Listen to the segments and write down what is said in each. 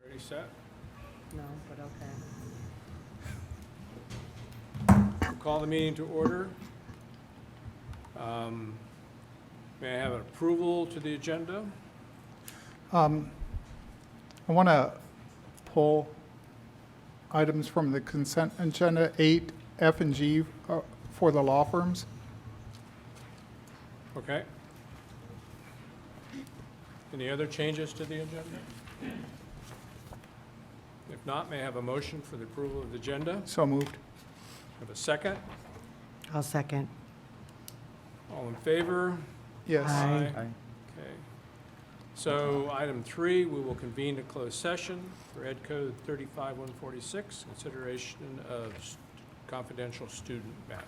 Ready, set? No, but okay. We'll call the meeting to order. May I have an approval to the agenda? I want to pull items from the consent agenda, 8, F, and G for the law firms. Okay. Any other changes to the agenda? If not, may I have a motion for the approval of the agenda? So moved. Have a second? I'll second. All in favor? Yes. Aye. Okay. So item 3, we will convene a closed session for Ed Code 35146, consideration of confidential student matter.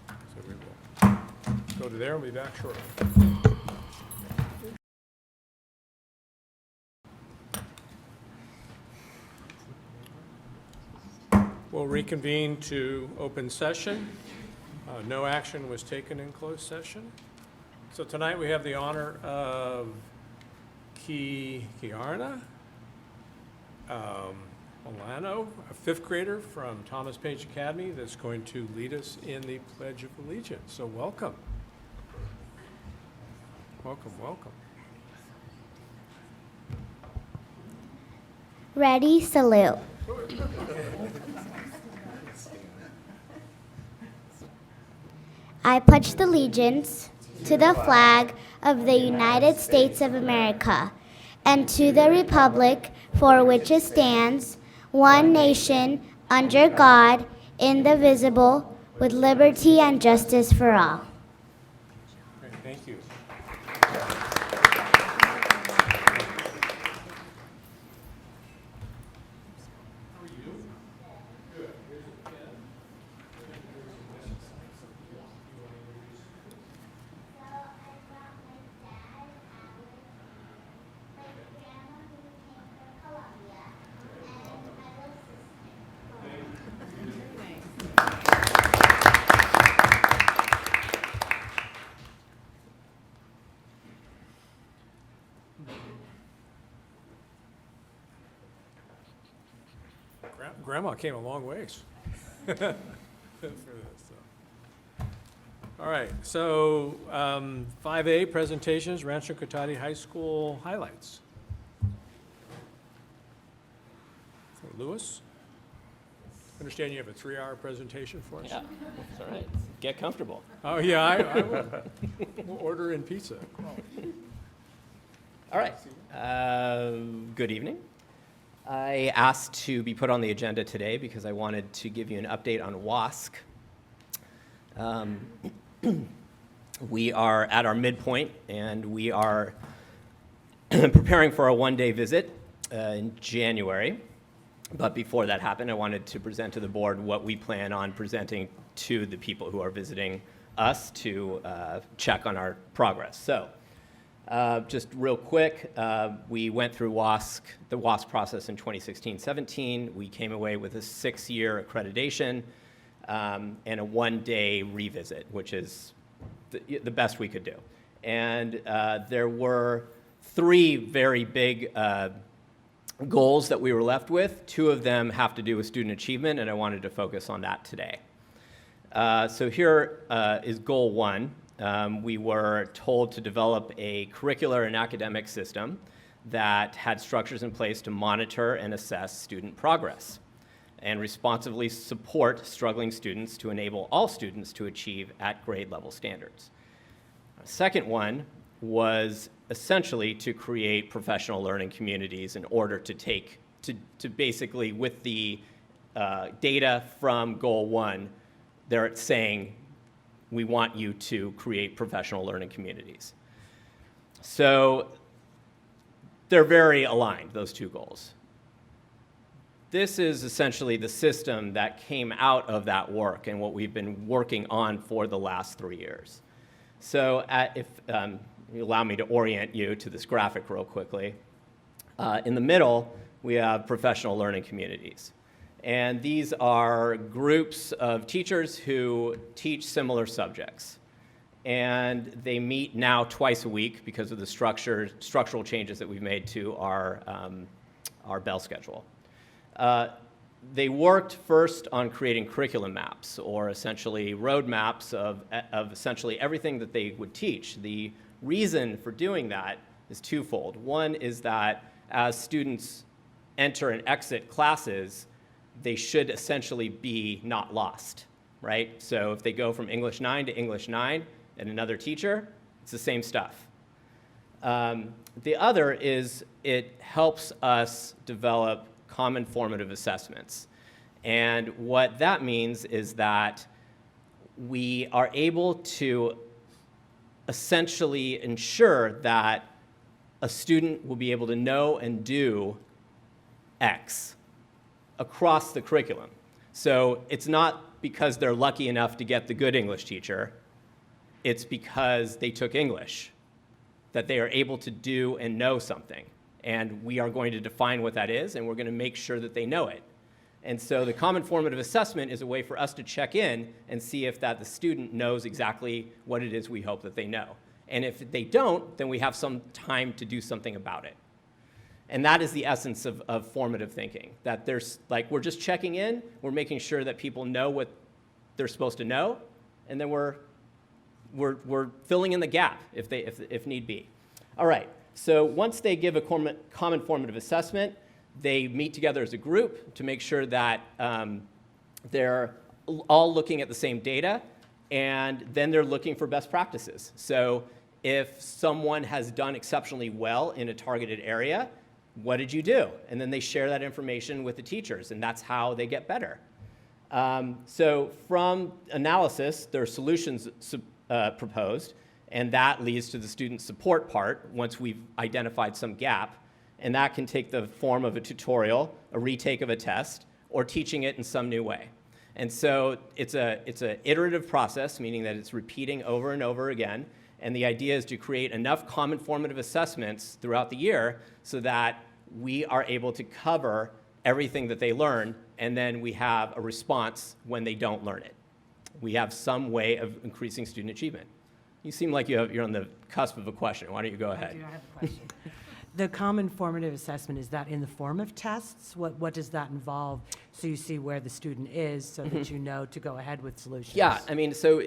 So we will go to there and be back shortly. We'll reconvene to open session. No action was taken in closed session. So tonight we have the honor of Kiarna Milano, a 5th grader from Thomas Page Academy that's going to lead us in the Pledge of Allegiance. So welcome. Welcome, welcome. Ready, salute. I pledge allegiance to the flag of the United States of America and to the republic for which it stands, one nation, under God, indivisible, with liberty and justice for all. Great, thank you. Grandma came a long ways for this. So. All right, so 5A, presentations, Rancho Cotati High School highlights. Lewis, understand you have a 3-hour presentation for us? Yeah, that's all right. Get comfortable. Oh, yeah, I will. We'll order in pizza. All right. Good evening. I asked to be put on the agenda today because I wanted to give you an update on WASC. We are at our midpoint, and we are preparing for a one-day visit in January. But before that happened, I wanted to present to the board what we plan on presenting to the people who are visiting us to check on our progress. So, just real quick, we went through the WASC process in 2016-17. We came away with a 6-year accreditation and a one-day revisit, which is the best we could do. And there were 3 very big goals that we were left with. 2 of them have to do with student achievement, and I wanted to focus on that today. So here is goal 1. We were told to develop a curricular and academic system that had structures in place to monitor and assess student progress and responsibly support struggling students to enable all students to achieve at grade level standards. The second one was essentially to create professional learning communities in order to basically, with the data from goal 1, they're saying, we want you to create professional learning communities. So they're very aligned, those 2 goals. This is essentially the system that came out of that work and what we've been working on for the last 3 years. So if you allow me to orient you to this graphic real quickly, in the middle, we have professional learning communities. And these are groups of teachers who teach similar subjects. And they meet now twice a week because of the structural changes that we've made to our our Bell schedule. They worked first on creating curriculum maps, or essentially roadmaps of essentially everything that they would teach. The reason for doing that is twofold. One is that as students enter and exit classes, they should essentially be not lost, right? So if they go from English 9 to English 9 and another teacher, it's the same stuff. The other is it helps us develop common formative assessments. And what that means is that we are able to essentially ensure that a student will be able to know and do X across the curriculum. So it's not because they're lucky enough to get the good English teacher, it's because they took English, that they are able to do and know something. And we are going to define what that is, and we're going to make sure that they know it. And so the common formative assessment is a way for us to check in and see if that the student knows exactly what it is we hope that they know. And if they don't, then we have some time to do something about it. And that is the essence of formative thinking, that there's, like, we're just checking in, we're making sure that people know what they're supposed to know, and then we're filling in the gap if need be. All right, so once they give a common formative assessment, they meet together as a group to make sure that they're all looking at the same data, and then they're looking for best practices. So if someone has done exceptionally well in a targeted area, what did you do? And then they share that information with the teachers, and that's how they get better. So from analysis, there are solutions proposed, and that leads to the student support part once we've identified some gap. And that can take the form of a tutorial, a retake of a test, or teaching it in some new way. And so it's an iterative process, meaning that it's repeating over and over again. And the idea is to create enough common formative assessments throughout the year so that we are able to cover everything that they learn, and then we have a response when they don't learn it. We have some way of increasing student achievement. You seem like you're on the cusp of a question. Why don't you go ahead? I have a question. The common formative assessment, is that in the form of tests? What does that involve? So you see where the student is so that you know to go ahead with solutions. Yeah, I mean, so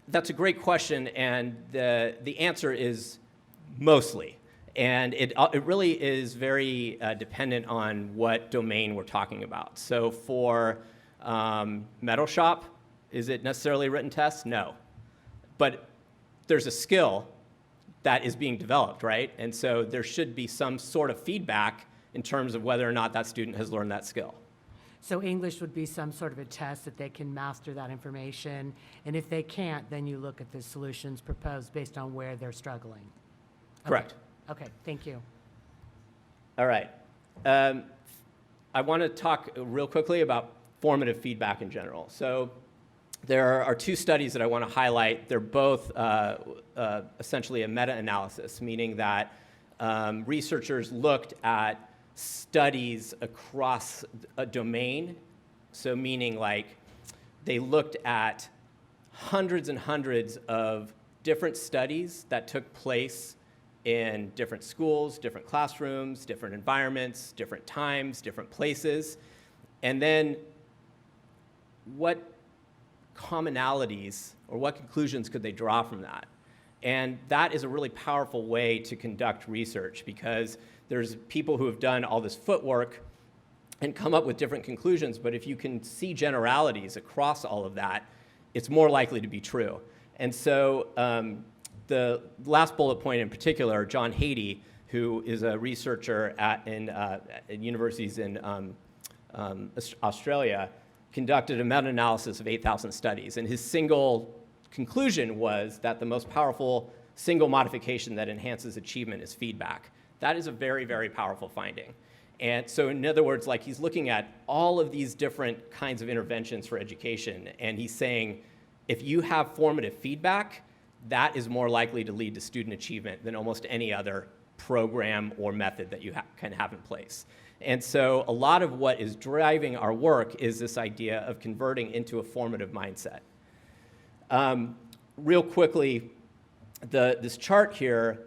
that's a great question, and the answer is mostly. And it really is very dependent on what domain we're talking about. So for metal shop, is it necessarily written tests? No. But there's a skill that is being developed, right? And so there should be some sort of feedback in terms of whether or not that student has learned that skill. So English would be some sort of a test that they can master that information, and if they can't, then you look at the solutions proposed based on where they're struggling. Okay. Correct. Okay, thank you. All right. I want to talk real quickly about formative feedback in general. So there are two studies that I want to highlight. They're both essentially a meta-analysis, meaning that researchers looked at studies across a domain. So meaning like they looked at hundreds and hundreds of different studies that took place in different schools, different classrooms, different environments, different times, different places. And then what commonalities or what conclusions could they draw from that? And that is a really powerful way to conduct research, because there's people who have done all this footwork and come up with different conclusions, but if you can see generalities across all of that, it's more likely to be true. And so the last bullet point in particular, John Haiti, who is a researcher at universities in Australia, conducted a meta-analysis of 8,000 studies, and his single conclusion was that the most powerful single modification that enhances achievement is feedback. That is a very, very powerful finding. And so in other words, like he's looking at all of these different kinds of interventions for education, and he's saying, if you have formative feedback, that is more likely to lead to student achievement than almost any other program or method that you can have in place. And so a lot of what is driving our work is this idea of converting into a formative mindset. Real quickly, this chart here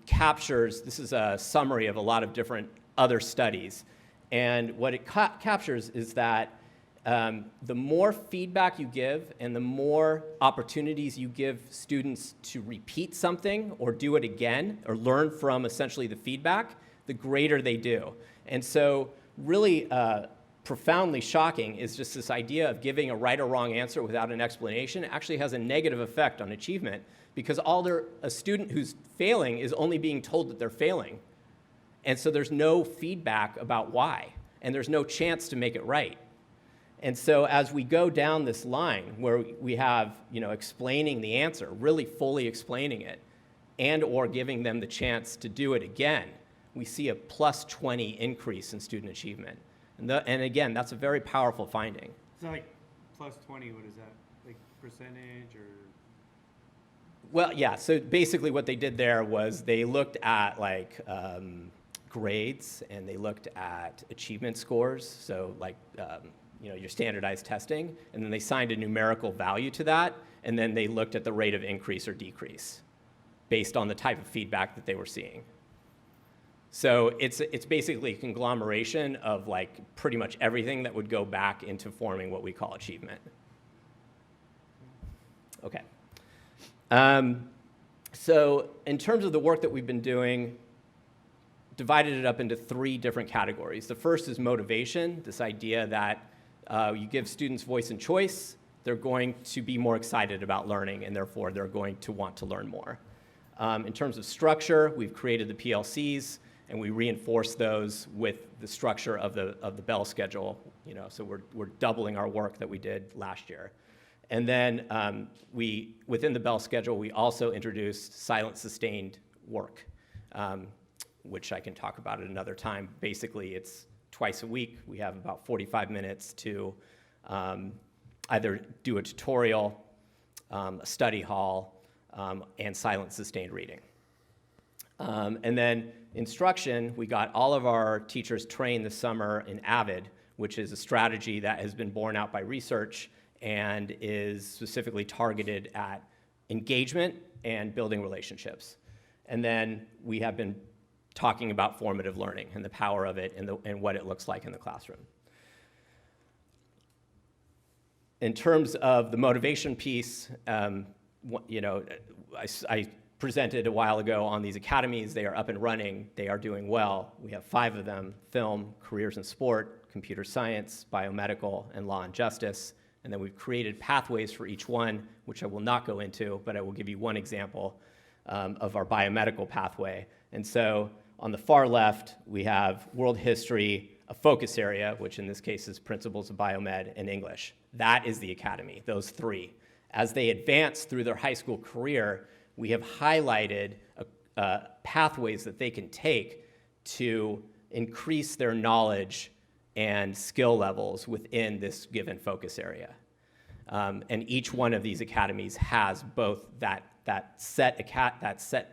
captures, this is a summary of a lot of different other studies. And what it captures is that the more feedback you give and the more opportunities you give students to repeat something or do it again or learn from essentially the feedback, the greater they do. And so really profoundly shocking is just this idea of giving a right or wrong answer without an explanation actually has a negative effect on achievement, because a student who's failing is only being told that they're failing. And so there's no feedback about why, and there's no chance to make it right. And so as we go down this line where we have, explaining the answer, really fully explaining it, and or giving them the chance to do it again, we see a plus 20 increase in student achievement. And again, that's a very powerful finding. So like plus 20, what is that? Like percentage or? Well, yeah, so basically what they did there was they looked at grades, and they looked at achievement scores, so your standardized testing, and then they assigned a numerical value to that, and then they looked at the rate of increase or decrease based on the type of feedback that they were seeing. So it's basically a conglomeration of pretty much everything that would go back into forming what we call achievement. Okay. So in terms of the work that we've been doing, divided it up into 3 different categories. The first is motivation, this idea that you give students voice and choice, they're going to be more excited about learning, and therefore they're going to want to learn more. In terms of structure, we've created the PLCs, and we reinforce those with the structure of the Bell schedule. So we're doubling our work that we did last year. And then within the Bell schedule, we also introduced silent sustained work, which I can talk about at another time. Basically, it's twice a week. We have about 45 minutes to either do a tutorial, a study hall, and silent sustained reading. And then instruction, we got all of our teachers trained this summer in AVID, which is a strategy that has been borne out by research and is specifically targeted at engagement and building relationships. And then we have been talking about formative learning and the power of it and what it looks like in the classroom. In terms of the motivation piece, I presented a while ago on these academies. They are up and running. They are doing well. We have 5 of them: film, careers in sport, computer science, biomedical, and law and justice. And then we've created pathways for each one, which I will not go into, but I will give you one example of our biomedical pathway. And so on the far left, we have world history, a focus area, which in this case is principles of biomed and English. That is the academy, those 3. As they advance through their high school career, we have highlighted pathways that they can take to increase their knowledge and skill levels within this given focus area. And each one of these academies has both that set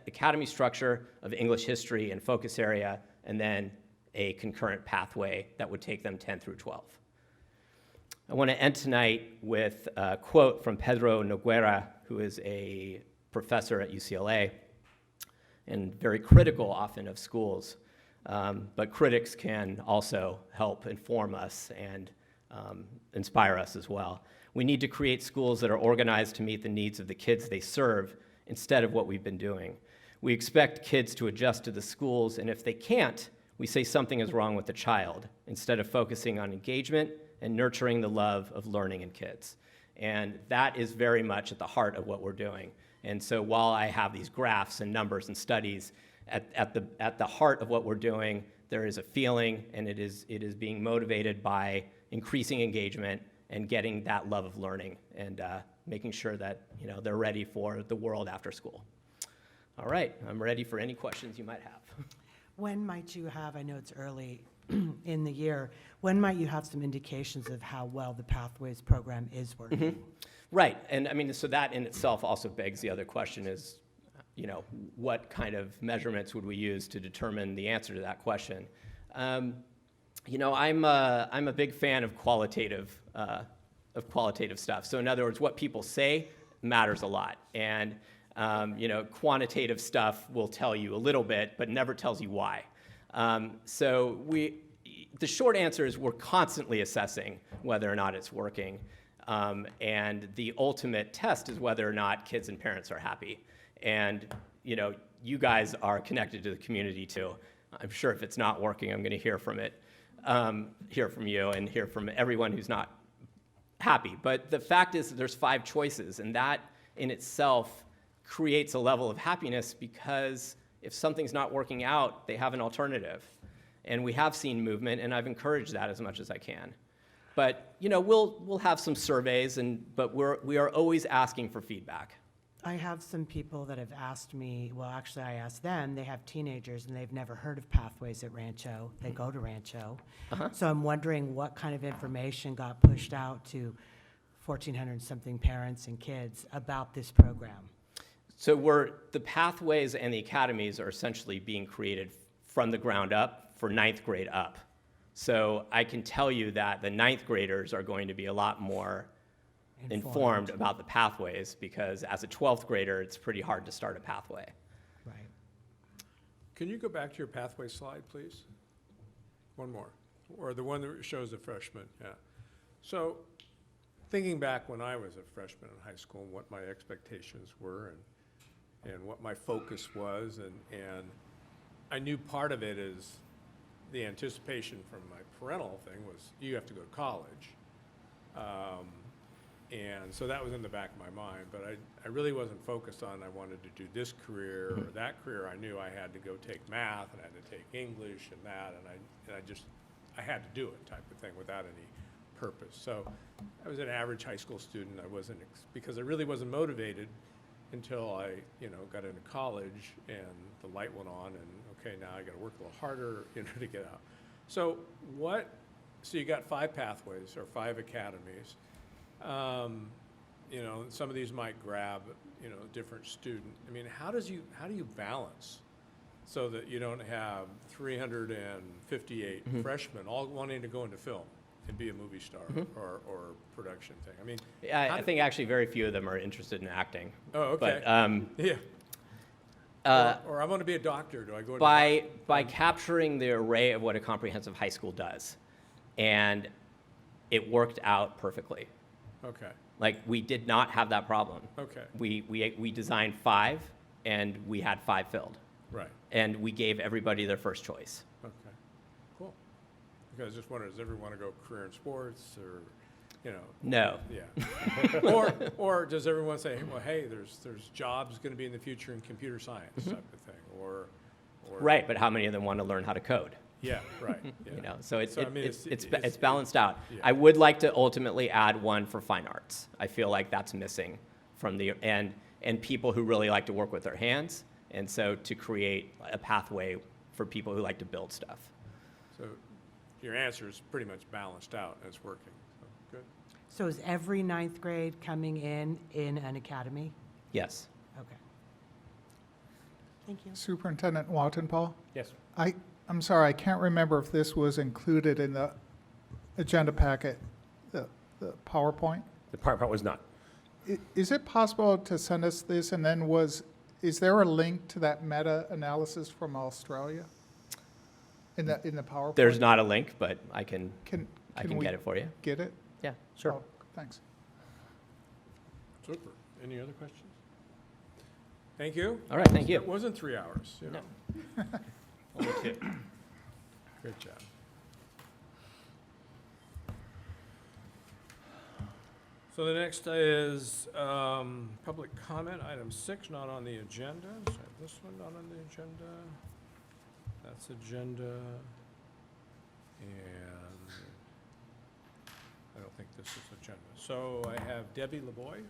academy structure of English history and focus area, and then a concurrent pathway that would take them 10 through 12. I want to end tonight with a quote from Pedro Noguera, who is a professor at UCLA and very critical often of schools. But critics can also help inform us and inspire us as well. We need to create schools that are organized to meet the needs of the kids they serve instead of what we've been doing. We expect kids to adjust to the schools, and if they can't, we say something is wrong with the child instead of focusing on engagement and nurturing the love of learning in kids. And that is very much at the heart of what we're doing. And so while I have these graphs and numbers and studies, at the heart of what we're doing, there is a feeling, and it is being motivated by increasing engagement and getting that love of learning and making sure that they're ready for the world after school. All right, I'm ready for any questions you might have. When might you have, I know it's early in the year, when might you have some indications of how well the Pathways program is working? Mm-hmm. Right, and I mean, so that in itself also begs the other question is, what kind of measurements would we use to determine the answer to that question? I'm a big fan of qualitative stuff. So in other words, what people say matters a lot, and quantitative stuff will tell you a little bit, but never tells you why. So the short answer is we're constantly assessing whether or not it's working. And the ultimate test is whether or not kids and parents are happy. And, you guys are connected to the community too. I'm sure if it's not working, I'm going to hear from you and hear from everyone who's not happy. But the fact is that there's 5 choices, and that in itself creates a level of happiness, because if something's not working out, they have an alternative. And we have seen movement, and I've encouraged that as much as I can. But we'll have some surveys, but we are always asking for feedback. I have some people that have asked me, well, actually, I asked them, they have teenagers and they've never heard of Pathways at Rancho. They go to Rancho. So I'm wondering what kind of information got pushed out to 1,400-something parents and kids about this program. So the pathways and the academies are essentially being created from the ground up for 9th grade up. So I can tell you that the 9th graders are going to be a lot more informed about the pathways, because as a 12th grader, it's pretty hard to start a pathway. Right. Can you go back to your pathway slide, please? One more, or the one that shows the freshmen, yeah. So thinking back when I was a freshman in high school, and what my expectations were and what my focus was, and I knew part of it is the anticipation from my parental thing was you have to go to college. And so that was in the back of my mind, but I really wasn't focused on I wanted to do this career or that career. I knew I had to go take math and I had to take English and that, and I had to do it type of thing without any purpose. So I was an average high school student. I wasn't, because I really wasn't motivated until I, got into college and the light went on and okay, now I got to work a little harder, to get out. So you got 5 pathways or 5 academies. Some of these might grab, different student. I mean, how do you balance so that you don't have 358 freshmen all wanting to go into film and be a movie star or production thing? I mean, I think actually very few of them are interested in acting. Oh, okay. But yeah. Or I want to be a doctor. Do I go by capturing the array of what a comprehensive high school does, and it worked out perfectly. Okay. Like, we did not have that problem. Okay. We designed 5, and we had 5 filled. Right. And we gave everybody their first choice. Okay. Cool. Because I just wondered, does everyone want to go career in sports or, No. Yeah. Or does everyone say, well, hey, there's jobs going to be in the future in computer science type of thing, or Right, but how many of them want to learn how to code? Yeah, right. Yeah. So So, I mean, it's balanced out. Yeah. I would like to ultimately add one for fine arts. I feel like that's missing from and people who really like to work with their hands, and so to create a pathway for people who like to build stuff. So your answer is pretty much balanced out and it's working. So, good. So is every 9th grade coming in an academy? Yes. Okay. Thank you. Superintendent Wattenpaul? Yes. I'm sorry, I can't remember if this was included in the agenda packet, the PowerPoint. The PowerPoint was not. Is it possible to send us this, and then is there a link to that meta-analysis from Australia in the PowerPoint? There's not a link, but I can Can get we it for you. get it? Yeah, sure. Oh, thanks. Super. Any other questions? Thank you. All right, thank you. It wasn't 3 hours. No. Only 2. Great job. So the next is public comment, item 6, not on the agenda. So this one not on the agenda. That's agenda. And I don't think this is agenda. So I have Debbie LeBoy.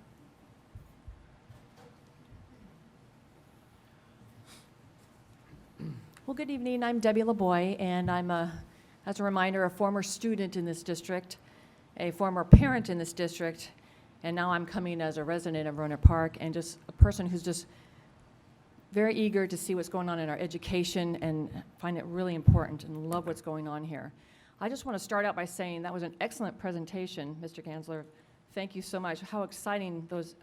Well, good evening. I'm Debbie LeBoy, and I'm, as a reminder, a former student in this district, a former parent in this district, and now I'm coming as a resident of Rohnert Park, and just a person who's just very eager to see what's going on in our education and find it really important and love what's going on here. I just want to start out by saying that was an excellent presentation, Mr. Gansler. Thank you so much. How exciting those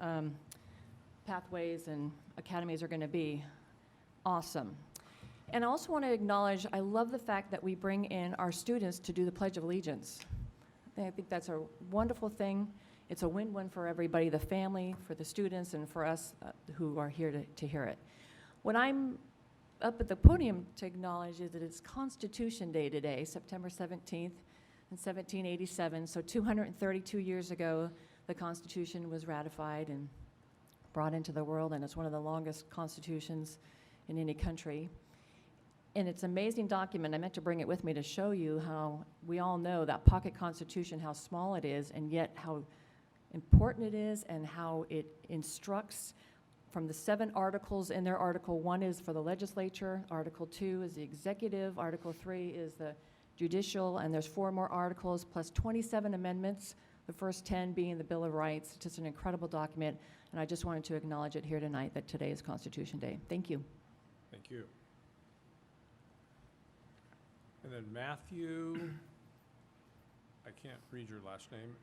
pathways and academies are going to be. Awesome. And I also want to acknowledge, I love the fact that we bring in our students to do the Pledge of Allegiance. I think that's a wonderful thing. It's a win-win for everybody, the family, for the students, and for us who are here to hear it. When I'm up at the podium to acknowledge is that it's Constitution Day today, September 17th, in 1787. So 232 years ago, the Constitution was ratified and brought into the world, and it's one of the longest constitutions in any country. And it's an amazing document. I meant to bring it with me to show you how we all know that pocket constitution, how small it is, and yet how important it is, and how it instructs from the 7 articles in there. Article 1 is for the legislature, Article 2 is the executive, Article 3 is the judicial, and there's 4 more articles plus 27 amendments, the first 10 being the Bill of Rights. It's just an incredible document, and I just wanted to acknowledge it here tonight that today is Constitution Day. Thank you. Thank you. And then Matthew, I can't read your last name.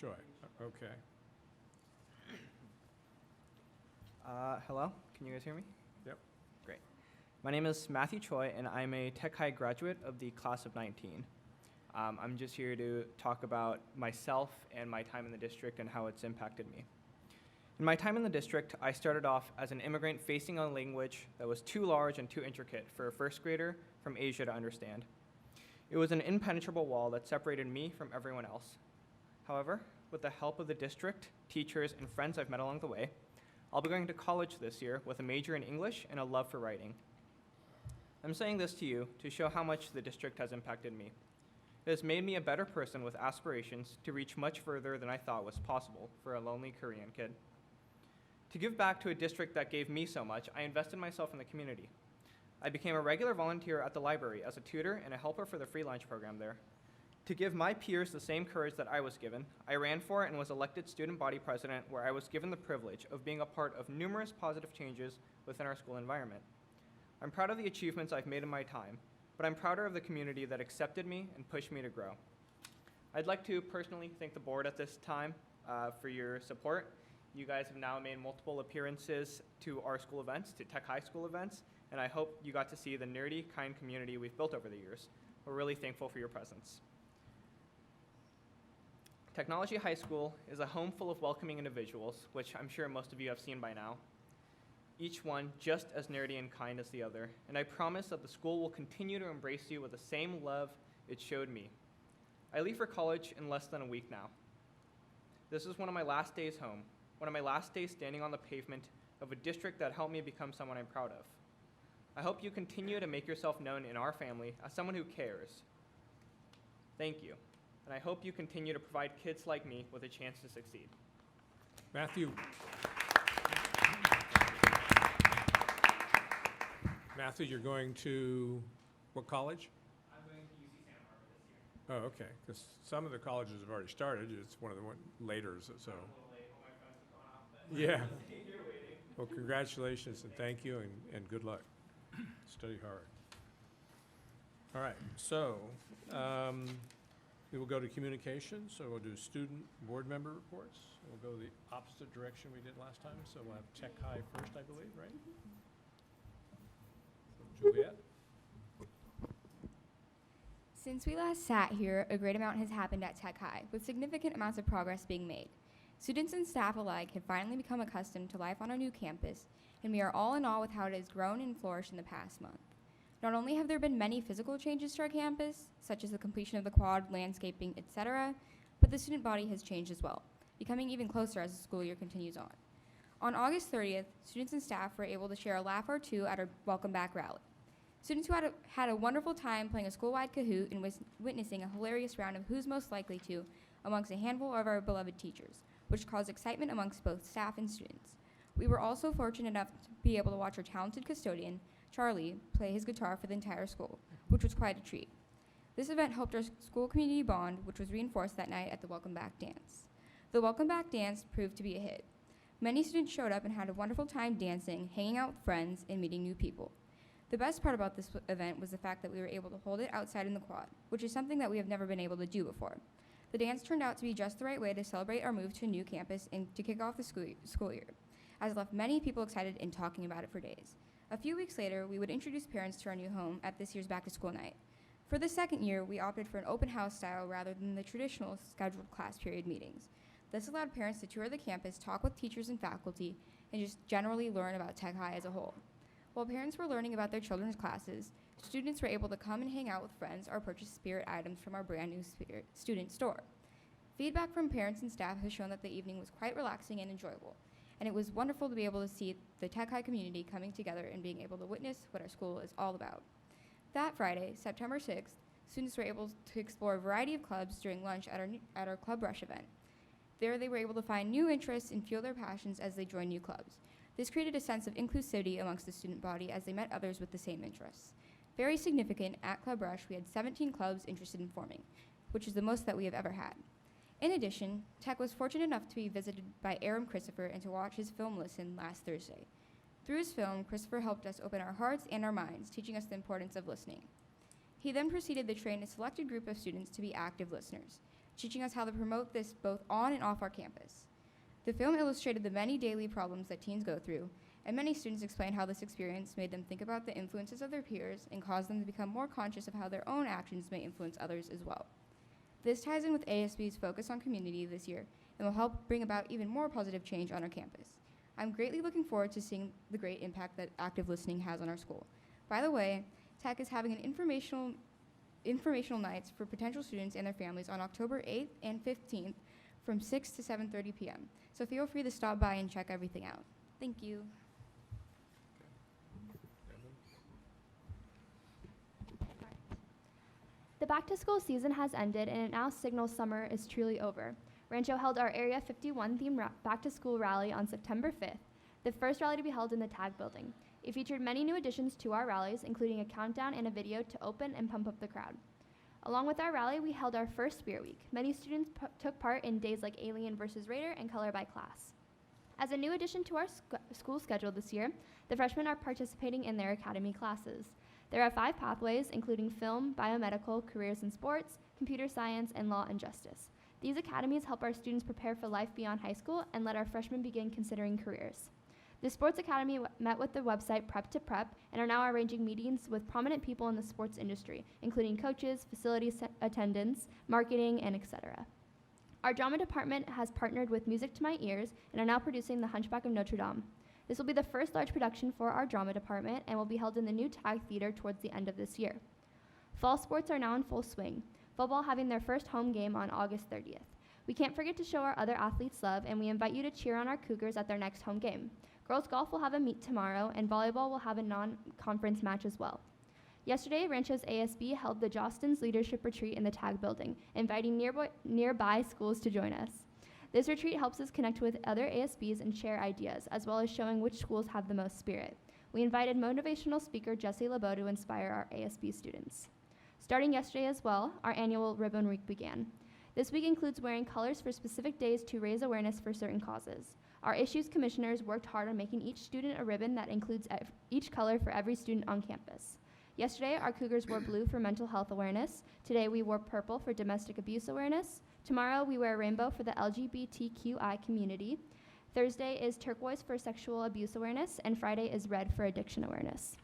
Joy, okay. Hello, can you guys hear me? Yep. Great. My name is Matthew Choi, and I'm a Tech High graduate of the class of 19. I'm just here to talk about myself and my time in the district and how it's impacted me. In my time in the district, I started off as an immigrant facing a language that was too large and too intricate for a first grader from Asia to understand. It was an impenetrable wall that separated me from everyone else. However, with the help of the district, teachers, and friends I've met along the way, I'll be going to college this year with a major in English and a love for writing. I'm saying this to you to show how much the district has impacted me. It has made me a better person with aspirations to reach much further than I thought was possible for a lonely Korean kid. To give back to a district that gave me so much, I invested myself in the community. I became a regular volunteer at the library as a tutor and a helper for the free lunch program there. To give my peers the same courage that I was given, I ran for and was elected student body president, where I was given the privilege of being a part of numerous positive changes within our school environment. I'm proud of the achievements I've made in my time, but I'm prouder of the community that accepted me and pushed me to grow. I'd like to personally thank the board at this time for your support. You guys have now made multiple appearances to our school events, to Tech High School events, and I hope you got to see the nerdy, kind community we've built over the years. We're really thankful for your presence. Technology High School is a home full of welcoming individuals, which I'm sure most of you have seen by now, each one just as nerdy and kind as the other, and I promise that the school will continue to embrace you with the same love it showed me. I leave for college in less than a week now. This is one of my last days home, one of my last days standing on the pavement of a district that helped me become someone I'm proud of. I hope you continue to make yourself known in our family as someone who cares. Thank you, and I hope you continue to provide kids like me with a chance to succeed. Matthew. Matthew, you're going to what college? I'm going to UC Santa Barbara this year. Oh, okay, because some of the colleges have already started. It's one of the later, so. I'm a little late, all my friends have gone off, but Yeah. you're waiting. Well, congratulations and thank you and good luck. Study hard. All right, so we will go to communications. So we'll do student board member reports. We'll go the opposite direction we did last time. So we'll have Tech High first, I believe, right? So Juliet? Since we last sat here, a great amount has happened at Tech High, with significant amounts of progress being made. Students and staff alike have finally become accustomed to life on our new campus, and we are all in awe with how it has grown and flourished in the past month. Not only have there been many physical changes to our campus, such as the completion of the quad, landscaping, etc., but the student body has changed as well, becoming even closer as the school year continues on. On August 30th, students and staff were able to share a laugh or two at our Welcome Back rally. Students who had a wonderful time playing a school-wide Kahoot and witnessing a hilarious round of Who's Most Likely To amongst a handful of our beloved teachers, which caused excitement amongst both staff and students. We were also fortunate enough to be able to watch our talented custodian, Charlie, play his guitar for the entire school, which was quite a treat. This event helped our school community bond, which was reinforced that night at the Welcome Back dance. The Welcome Back dance proved to be a hit. Many students showed up and had a wonderful time dancing, hanging out with friends, and meeting new people. The best part about this event was the fact that we were able to hold it outside in the quad, which is something that we have never been able to do before. The dance turned out to be just the right way to celebrate our move to a new campus and to kick off the school year, as it left many people excited and talking about it for days. A few weeks later, we would introduce parents to our new home at this year's back-to-school night. For the second year, we opted for an open house style rather than the traditional scheduled class period meetings. This allowed parents to tour the campus, talk with teachers and faculty, and just generally learn about Tech High as a whole. While parents were learning about their children's classes, students were able to come and hang out with friends or purchase Spirit items from our brand new Spirit student store. Feedback from parents and staff has shown that the evening was quite relaxing and enjoyable, and it was wonderful to be able to see the Tech High community coming together and being able to witness what our school is all about. That Friday, September 6th, students were able to explore a variety of clubs during lunch at our Club Rush event. There, they were able to find new interests and fuel their passions as they joined new clubs. This created a sense of inclusivity amongst the student body as they met others with the same interests. Very significant, at Club Rush, we had 17 clubs interested in forming, which is the most that we have ever had. In addition, Tech was fortunate enough to be visited by Aram Christopher and to watch his film Listen last Thursday. Through his film, Christopher helped us open our hearts and our minds, teaching us the importance of listening. He then proceeded to train a selected group of students to be active listeners, teaching us how to promote this both on and off our campus. The film illustrated the many daily problems that teens go through, and many students explained how this experience made them think about the influences of their peers and caused them to become more conscious of how their own actions may influence others as well. This ties in with ASB's focus on community this year and will help bring about even more positive change on our campus. I'm greatly looking forward to seeing the great impact that active listening has on our school. By the way, Tech is having an informational nights for potential students and their families on October 8th and 15th from 6 to 7:30 p.m. So feel free to stop by and check everything out. Thank you. The back-to-school season has ended, and it now signals summer is truly over. Rancho held our Area 51 themed back-to-school rally on September 5th, the first rally to be held in the TAG building. It featured many new additions to our rallies, including a countdown and a video to open and pump up the crowd. Along with our rally, we held our first Spirit Week. Many students took part in days like Alien vs. Raider and Color by Class. As a new addition to our school schedule this year, the freshmen are participating in their academy classes. There are 5 pathways, including film, biomedical, careers in sports, computer science, and law and justice. These academies help our students prepare for life beyond high school and let our freshmen begin considering careers. The Sports Academy met with the website Prep to Prep and are now arranging meetings with prominent people in the sports industry, including coaches, facility attendants, marketing, and etc. Our drama department has partnered with Music to My Ears and are now producing The Hunchback of Notre Dame. This will be the first large production for our drama department and will be held in the new TAG Theater towards the end of this year. Fall sports are now in full swing, football having their first home game on August 30th. We can't forget to show our other athletes love, and we invite you to cheer on our Cougars at their next home game. Girls golf will have a meet tomorrow, and volleyball will have a non-conference match as well. Yesterday, Rancho's ASB held the Jostens Leadership Retreat in the TAG building, inviting nearby schools to join us. This retreat helps us connect with other ASBs and share ideas, as well as showing which schools have the most spirit. We invited motivational speaker Jesse LeBeau to inspire our ASB students. Starting yesterday as well, our annual Ribbon Week began. This week includes wearing colors for specific days to raise awareness for certain causes. Our issues commissioners worked hard on making each student a ribbon that includes each color for every student on campus. Yesterday, our Cougars wore blue for mental health awareness. Today, we wore purple for domestic abuse awareness. Tomorrow, we wear rainbow for the LGBTQI community. Thursday is turquoise for sexual abuse awareness, and Friday is red for addiction awareness.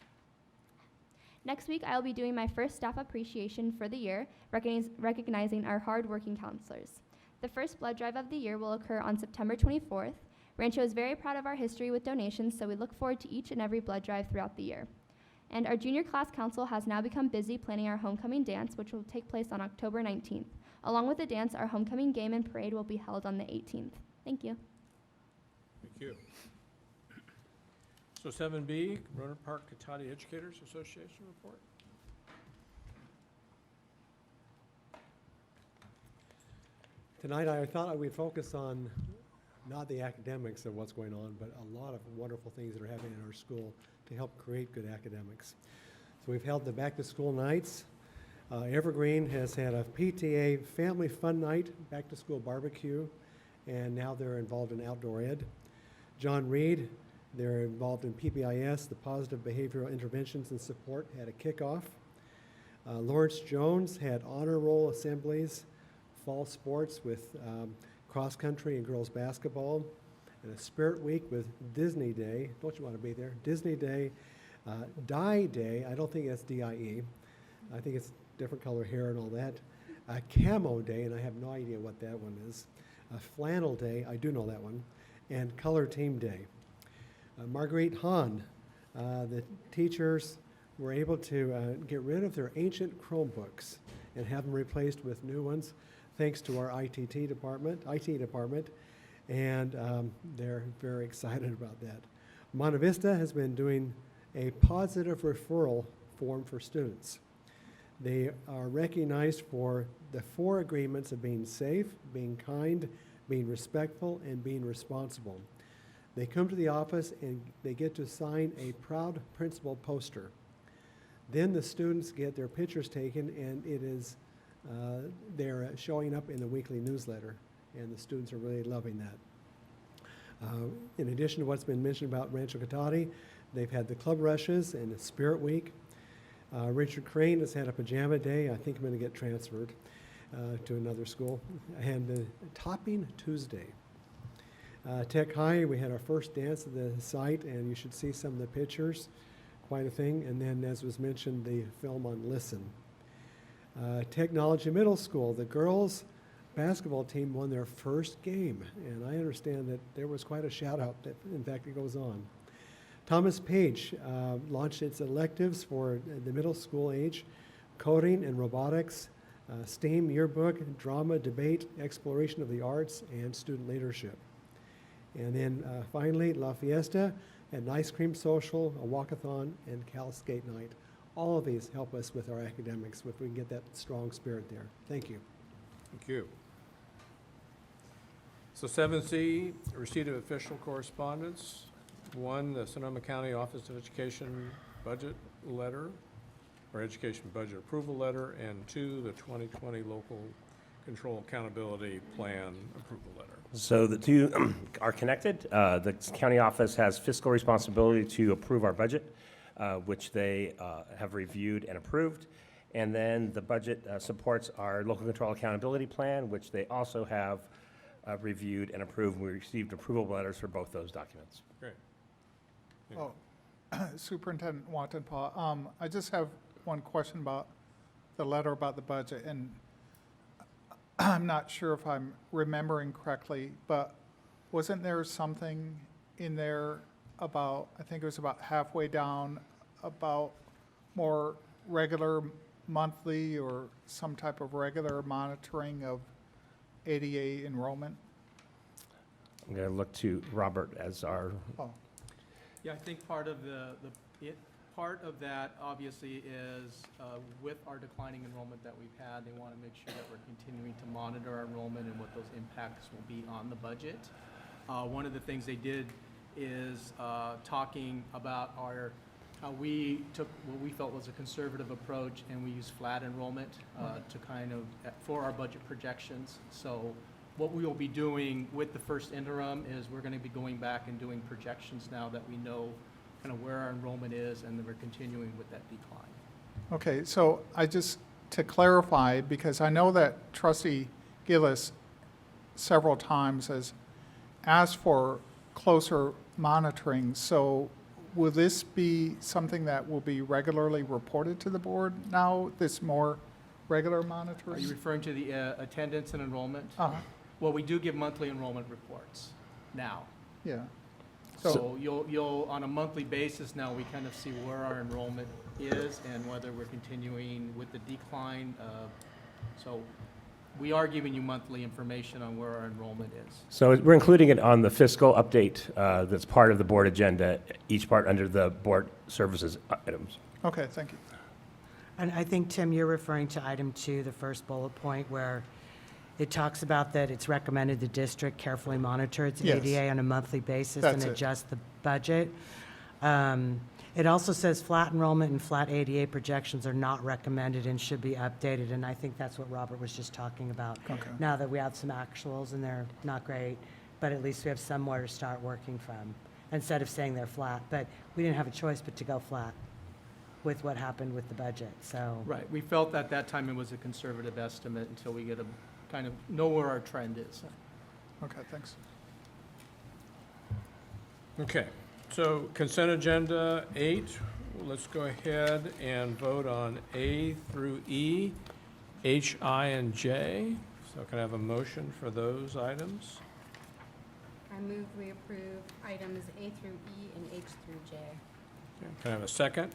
Next week, I'll be doing my first staff appreciation for the year, recognizing our hard-working counselors. The first blood drive of the year will occur on September 24th. Rancho is very proud of our history with donations, so we look forward to each and every blood drive throughout the year. And our junior class council has now become busy planning our homecoming dance, which will take place on October 19th. Along with the dance, our homecoming game and parade will be held on the 18th. Thank you. Thank you. So 7B, Rohnert Park Cotati Educators Association report. Tonight I thought I would focus on not the academics of what's going on, but a lot of wonderful things that are happening in our school to help create good academics. So we've held the back to school nights. Evergreen has had a PTA family fun night, back to school barbecue, and now they're involved in outdoor ed. John Reed, they're involved in PBIS, the Positive Behavioral Interventions and Support, had a kickoff. Lawrence Jones had honor roll assemblies, fall sports with cross country and girls basketball, and a Spirit Week with Disney Day. Don't you want to be there? Disney Day Dye Day, I don't think it's D-I-E. I think it's different color hair and all that. Camo Day, and I have no idea what that one is. Flannel Day, I do know that one. And Color Team Day. Marguerite Hahn, the teachers were able to get rid of their ancient Chromebooks and have them replaced with new ones, thanks to our IT department, and they're very excited about that. Monte Vista has been doing a positive referral form for students. They are recognized for the 4 agreements of being safe, being kind, being respectful, and being responsible. They come to the office and they get to sign a proud principal poster. Then the students get their pictures taken, and it is they're showing up in the weekly newsletter, and the students are really loving that. In addition to what's been mentioned about Rancho Cotati, they've had the club rushes and the Spirit Week. Richard Crane has had a pajama day. I think I'm going to get transferred to another school. And the Topping Tuesday. Tech High, we had our first dance at the site, and you should see some of the pictures. Quite a thing. And then, as was mentioned, the film on Listen. Technology Middle School, the girls basketball team won their first game, and I understand that there was quite a shout out that, in fact, it goes on. Thomas Page launched its electives for the middle school age, coding and robotics, STEAM yearbook, drama, debate, exploration of the arts, and student leadership. And then finally, La Fiesta, an ice cream social, a walkathon, and Cal Skate Night. All of these help us with our academics if we can get that strong spirit there. Thank you. Thank you. So 7C, receipt of official correspondence. 1, the Sonoma County Office of Education budget letter, or education budget approval letter, and 2, the 2020 Local Control Accountability Plan approval letter. So the two are connected. The county office has fiscal responsibility to approve our budget, which they have reviewed and approved. And then the budget supports our local control accountability plan, which they also have reviewed and approved. We received approval letters for both those documents. Great. Oh, Superintendent Wattenpaw, I just have one question about the letter about the budget, and I'm not sure if I'm remembering correctly, but wasn't there something in there about, I think it was about halfway down, about more regular monthly or some type of regular monitoring of ADA enrollment? I'm going to look to Robert as our. Oh, Yeah, I think part of part of that obviously is with our declining enrollment that we've had, they want to make sure that we're continuing to monitor our enrollment and what those impacts will be on the budget. One of the things they did is talking about how we took what we felt was a conservative approach, and we used flat enrollment to kind of for our budget projections. So what we will be doing with the first interim is we're going to be going back and doing projections now that we know kind of where our enrollment is, and that we're continuing with that decline. okay, so to clarify, because I know that Trustee Gillis several times has asked for closer monitoring, so will this be something that will be regularly reported to the board now, this more regular monitoring? Are you referring to the attendance and enrollment? Uh-huh, Well, we do give monthly enrollment reports now. yeah. So you'll, on a monthly basis now, we kind of see where our enrollment is and whether we're continuing with the decline. So we are giving you monthly information on where our enrollment is. So we're including it on the fiscal update that's part of the board agenda, each part under the board services items. Okay, thank you. And I think, Tim, you're referring to item 2, the first bullet point, where it talks about that it's recommended the district carefully monitor its Yes. ADA on a monthly basis That's and it. adjust the budget. It also says flat enrollment and flat ADA projections are not recommended and should be updated, and I think that's what Robert was just talking about. Okay. Now that we have some actuals and they're not great, but at least we have somewhere to start working from, instead of saying they're flat. But we didn't have a choice but to go flat with what happened with the budget, so. Right, we felt at that time it was a conservative estimate until we get a kind of know where our trend is. Okay, thanks. Okay, so consent agenda 8, let's go ahead and vote on A through E, H, I, and J. So can I have a motion for those items? I move we approve items A through E and H through J. Okay, can I have a second?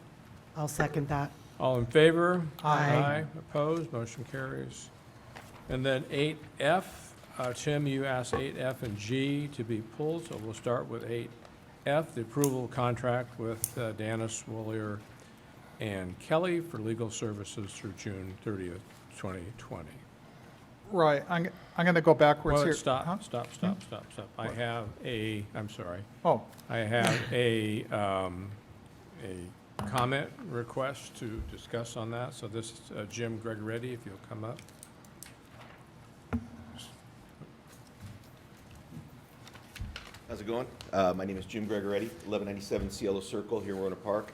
I'll second that. All in favor? Aye. Opposed? Motion carries. And then 8F, Tim, you asked 8F and G to be pulled, so we'll start with 8F, the approval of contract with Danis, Woolley and Kelly for legal services through June 30th, 2020. Right, I'm going to go backwards Well, here. stop. Huh? I What? have I'm sorry. Oh, I have a comment request to discuss on that. So this is Jim Gregoretti, if you'll come up. How's it going? My name is Jim Gregoretti, 1197 Cielo Circle here in Rohnert Park.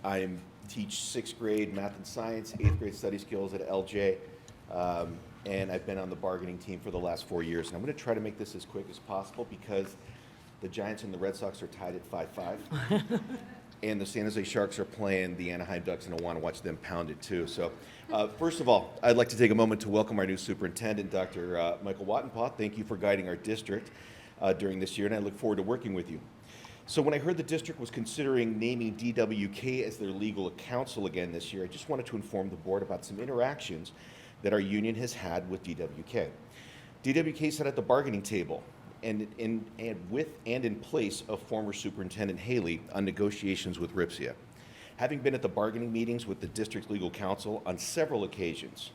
I teach 6th grade math and science, 8th grade study skills at LJ, and I've been on the bargaining team for the last 4 years. And I'm going to try to make this as quick as possible because the Giants and the Red Sox are tied at 5-5. And the San Jose Sharks are playing the Anaheim Ducks, and I want to watch them pound it too. So first of all, I'd like to take a moment to welcome our new superintendent, Dr. Michael Wattenpaw. Thank you for guiding our district during this year, and I look forward to working with you. So when I heard the district was considering naming DWK as their legal counsel again this year, I just wanted to inform the board about some interactions that our union has had with DWK. DWK sat at the bargaining table and in place of former Superintendent Haley on negotiations with RIPSIA. Having been at the bargaining meetings with the district's legal counsel on several occasions,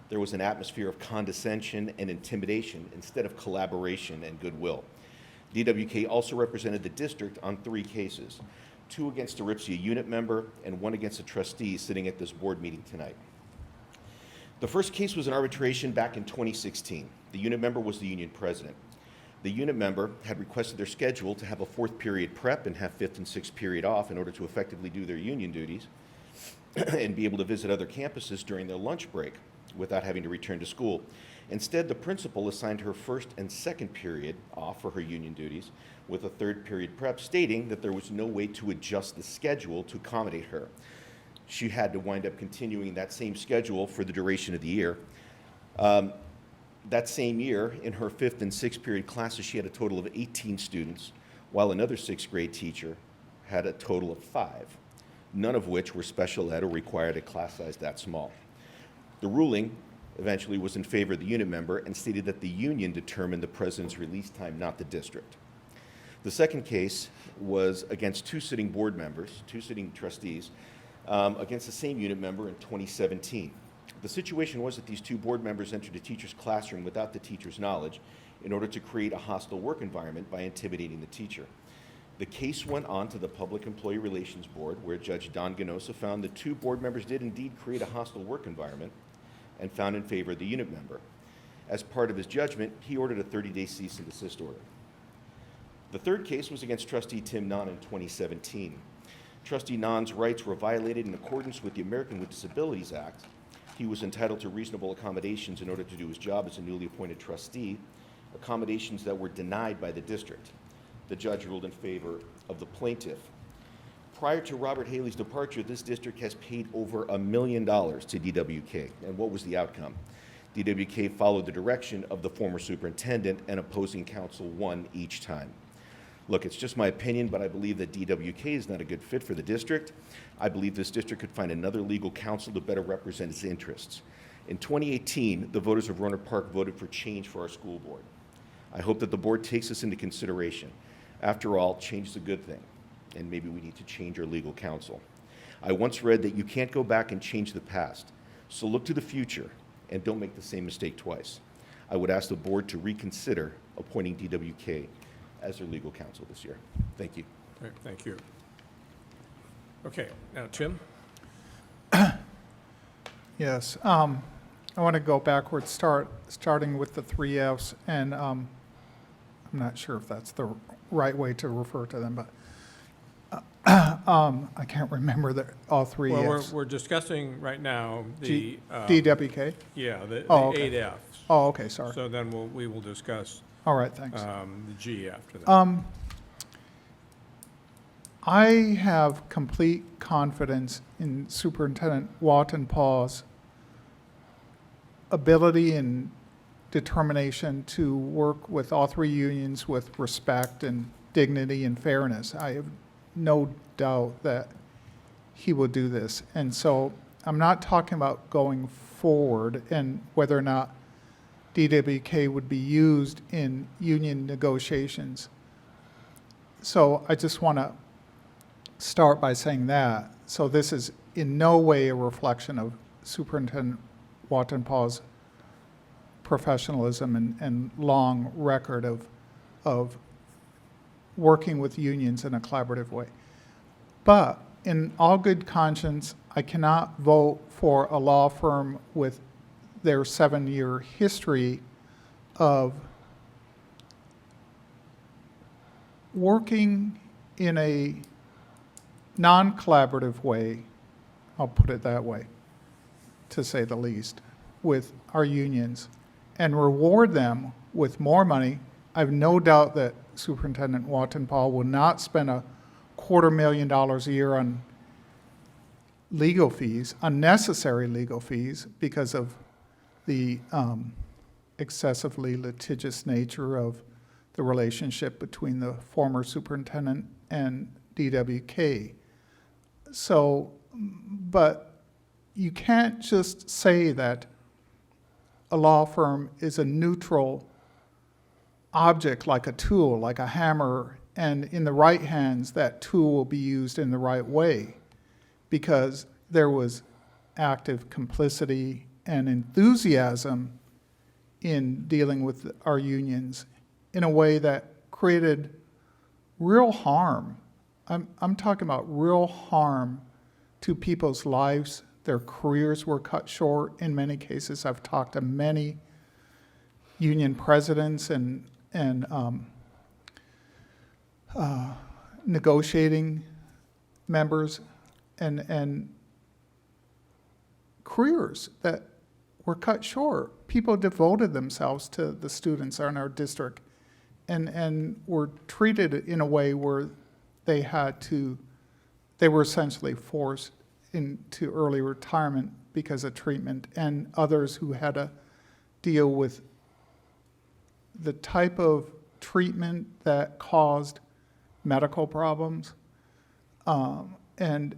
there was an atmosphere of condescension and intimidation instead of collaboration and goodwill. DWK also represented the district on 3 cases, 2 against a RIPSIA unit member and 1 against a trustee sitting at this board meeting tonight. The first case was an arbitration back in 2016. The unit member was the union president. The unit member had requested their schedule to have a 4th period prep and have 5th and 6th period off in order to effectively do their union duties and be able to visit other campuses during their lunch break without having to return to school. Instead, the principal assigned her 1st and 2nd period off for her union duties with a 3rd period prep, stating that there was no way to adjust the schedule to accommodate her. She had to wind up continuing that same schedule for the duration of the year. That same year, in her 5th and 6th period classes, she had a total of 18 students, while another 6th grade teacher had a total of 5, none of which were special ed or required a class size that small. The ruling eventually was in favor of the unit member and stated that the union determined the president's release time, not the district. The second case was against 2 sitting board members, 2 sitting trustees, against the same unit member in 2017. The situation was that these 2 board members entered a teacher's classroom without the teacher's knowledge in order to create a hostile work environment by intimidating the teacher. The case went on to the Public Employee Relations Board, where Judge Don Ganosa found the 2 board members did indeed create a hostile work environment and found in favor of the unit member. As part of his judgment, he ordered a 30-day cease and desist order. The third case was against Trustee Tim Nahn in 2017. Trustee Nahn's rights were violated in accordance with the American with Disabilities Act. He was entitled to reasonable accommodations in order to do his job as a newly appointed trustee, accommodations that were denied by the district. The judge ruled in favor of the plaintiff. Prior to Robert Haley's departure, this district has paid over $1 million to DWK. And what was the outcome? DWK followed the direction of the former superintendent, and opposing counsel won each time. Look, it's just my opinion, but I believe that DWK is not a good fit for the district. I believe this district could find another legal counsel to better represent its interests. In 2018, the voters of Rohnert Park voted for change for our school board. I hope that the board takes this into consideration. After all, change is a good thing, and maybe we need to change our legal counsel. I once read that you can't go back and change the past, so look to the future and don't make the same mistake twice. I would ask the board to reconsider appointing DWK as their legal counsel this year. Thank you. Great, thank you. Okay, now Tim? yes. I want to go backwards, starting with the 3 Fs, and I'm not sure if that's the right way to refer to them, but I can't remember all 3 Well, Fs. we're discussing right now the... DWK? Yeah, the Oh, okay. 8 Fs. Oh, okay, sorry. So then we will discuss All right, thanks. the G after that. I have complete confidence in Superintendent Watton Paul's ability and determination to work with all three unions with respect and dignity and fairness. I have no doubt that he will do this. And so I'm not talking about going forward and whether or not DWK would be used in union negotiations. So I just want to start by saying that. So this is in no way a reflection of Superintendent Watton Paul's professionalism and long record of working with unions in a collaborative way. But in all good conscience, I cannot vote for a law firm with their 7-year history of working in a non-collaborative way, I'll put it that way, to say the least, with our unions and reward them with more money. I have no doubt that Superintendent Watton Paul will not spend $250,000 a year on legal fees, unnecessary legal fees, because of the excessively litigious nature of the relationship between the former superintendent and DWK. So, but you can't just say that a law firm is a neutral object, like a tool, like a hammer, and in the right hands, that tool will be used in the right way, because there was active complicity and enthusiasm in dealing with our unions in a way that created real harm. I'm talking about real harm to people's lives. Their careers were cut short. In many cases, I've talked to many union presidents and negotiating members and careers that were cut short. People devoted themselves to the students in our district and were treated in a way where they were essentially forced into early retirement because of treatment, and others who had to deal with the type of treatment that caused medical problems. And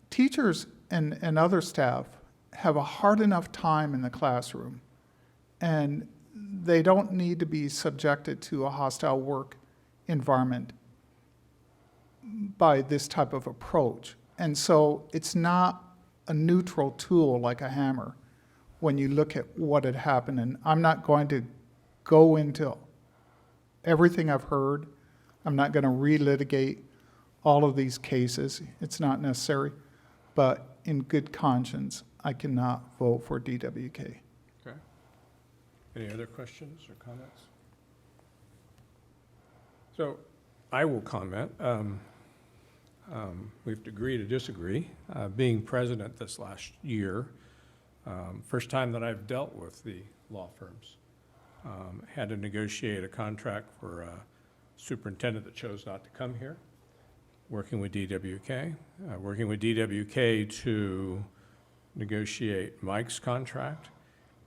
teachers and other staff have a hard enough time in the classroom, and they don't need to be subjected to a hostile work environment by this type of approach. And so it's not a neutral tool like a hammer when you look at what had happened. And I'm not going to go into everything I've heard. I'm not going to relitigate all of these cases. It's not necessary. But in good conscience, I cannot vote for DWK. Okay. Any other questions or comments? So I will comment. We have to agree to disagree. Being president this last year, first time that I've dealt with the law firms. Had to negotiate a contract for a superintendent that chose not to come here, working with DWK to negotiate Mike's contract,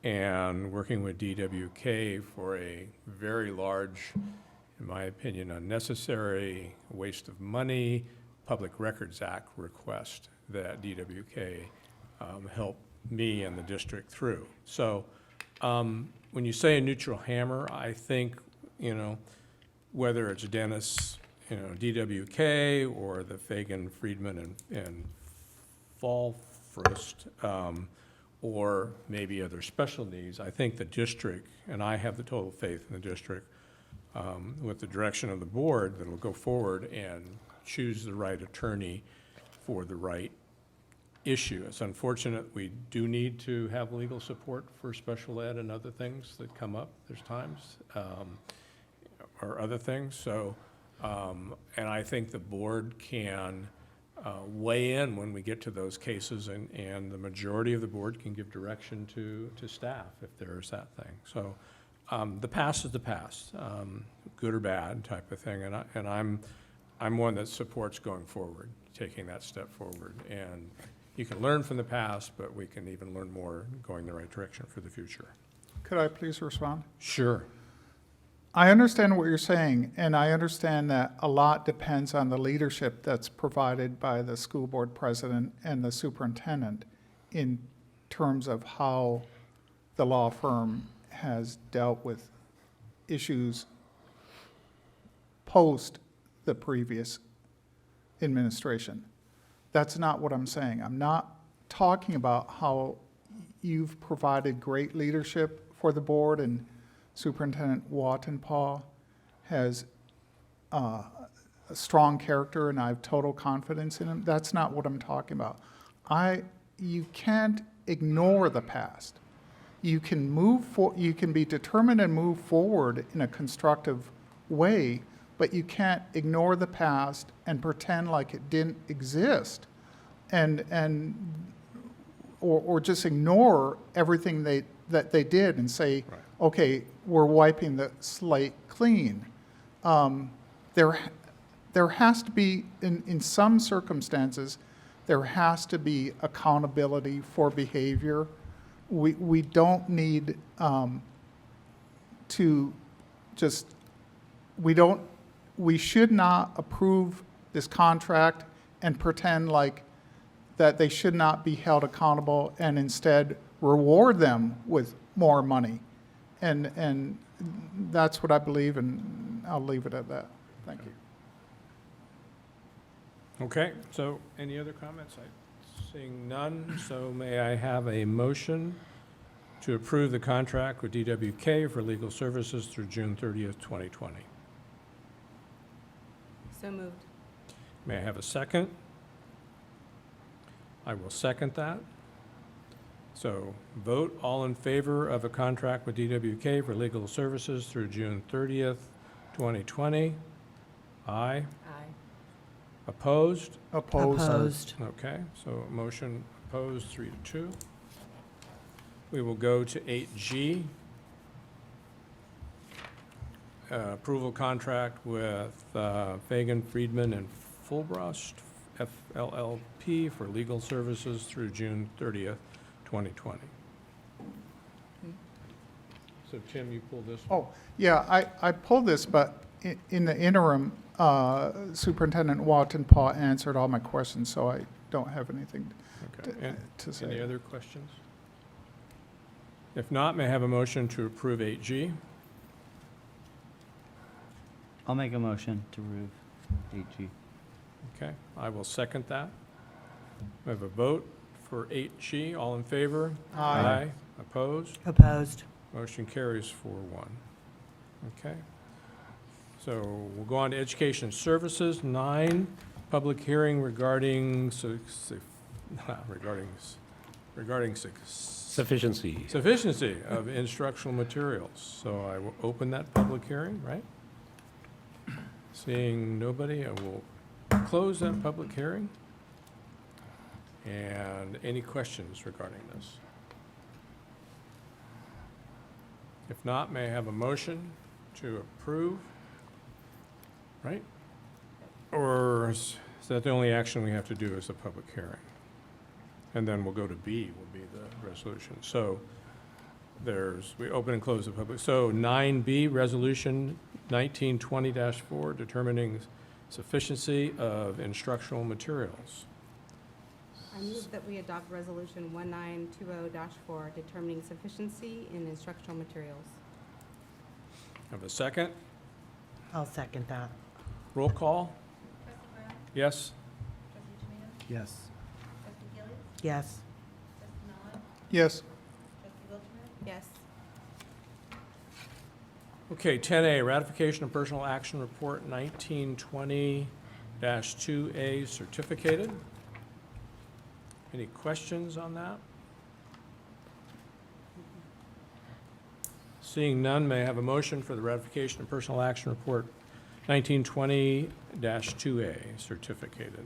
and working with DWK for a very large, in my opinion, unnecessary waste of money, Public Records Act request that DWK helped me and the district through. So when you say a neutral hammer, I think, whether it's Dennis, DWK, or the Fagan, Friedman, and Fallfrist, or maybe other special needs, I think the district, and I have the total faith in the district, with the direction of the board, that will go forward and choose the right attorney for the right issue. It's unfortunate we do need to have legal support for special ed and other things that come up. There's times, or other things. So, and I think the board can weigh in when we get to those cases, and the majority of the board can give direction to staff if there's that thing. So the past is the past, good or bad type of thing. And I'm I'm one that supports going forward, taking that step forward. And you can learn from the past, but we can even learn more going the right direction for the future. Could I please respond? Sure. I understand what you're saying, and I understand that a lot depends on the leadership that's provided by the school board president and the superintendent in terms of how the law firm has dealt with issues post the previous administration. That's not what I'm saying. I'm not talking about how you've provided great leadership for the board, and Superintendent Wattenpaugh has a strong character, and I have total confidence in him. That's not what I'm talking about. You can't ignore the past. You can you can be determined and move forward in a constructive way, but you can't ignore the past and pretend like it didn't exist, or just ignore everything that they did and say, Right. okay, we're wiping the slate clean. There has to be, in some circumstances, there has to be accountability for behavior. We don't need to just, we should not approve this contract and pretend like that they should not be held accountable, and instead reward them with more money. And that's what I believe, and I'll leave it at that. Thank you. Okay, so any other comments? Seeing none, so may I have a motion to approve the contract with DWK for legal services through June 30th, 2020? So moved. May I have a second? I will second that. So vote all in favor of a contract with DWK for legal services through June 30th, 2020. Aye. Aye. Opposed? Opposed. Okay, so motion opposed, 3-2. We will go to 8G. Approval contract with Fagan, Friedman, and Fulbrost, FLLP, for legal services through June 30th, 2020. So Tim, you pulled this one? Oh, yeah, I pulled this, but in the interim, Superintendent Wattenpaugh answered all my questions, so I don't have anything Okay. to say. Any other questions? If not, may I have a motion to approve 8G? I'll make a motion to approve 8G. Okay, I will second that. We have a vote for 8G. All in favor? Aye. Opposed? Opposed. Motion carries 4-1. Okay. So we'll go on to Education Services. 9, public hearing regarding Sufficiency. sufficiency of instructional materials. So I will open that public hearing, right? Seeing nobody, I will close that public hearing. And any questions regarding this? If not, may I have a motion to approve? Right? Or is that the only action we have to do is a public hearing? And then we'll go to B, will be the resolution. So we open and close the public. So 9B, Resolution 1920-4, determining sufficiency of instructional materials. I move that we adopt Resolution 1920-4, determining sufficiency in instructional materials. Have a second? I'll second that. Roll call? Yes? Yes. Yes. Yes. Yes. Okay, 10A, ratification of personal action report 1920-2A, certificated. Any questions on that? Seeing none, may I have a motion for the ratification of personal action report 1920-2A, certificated?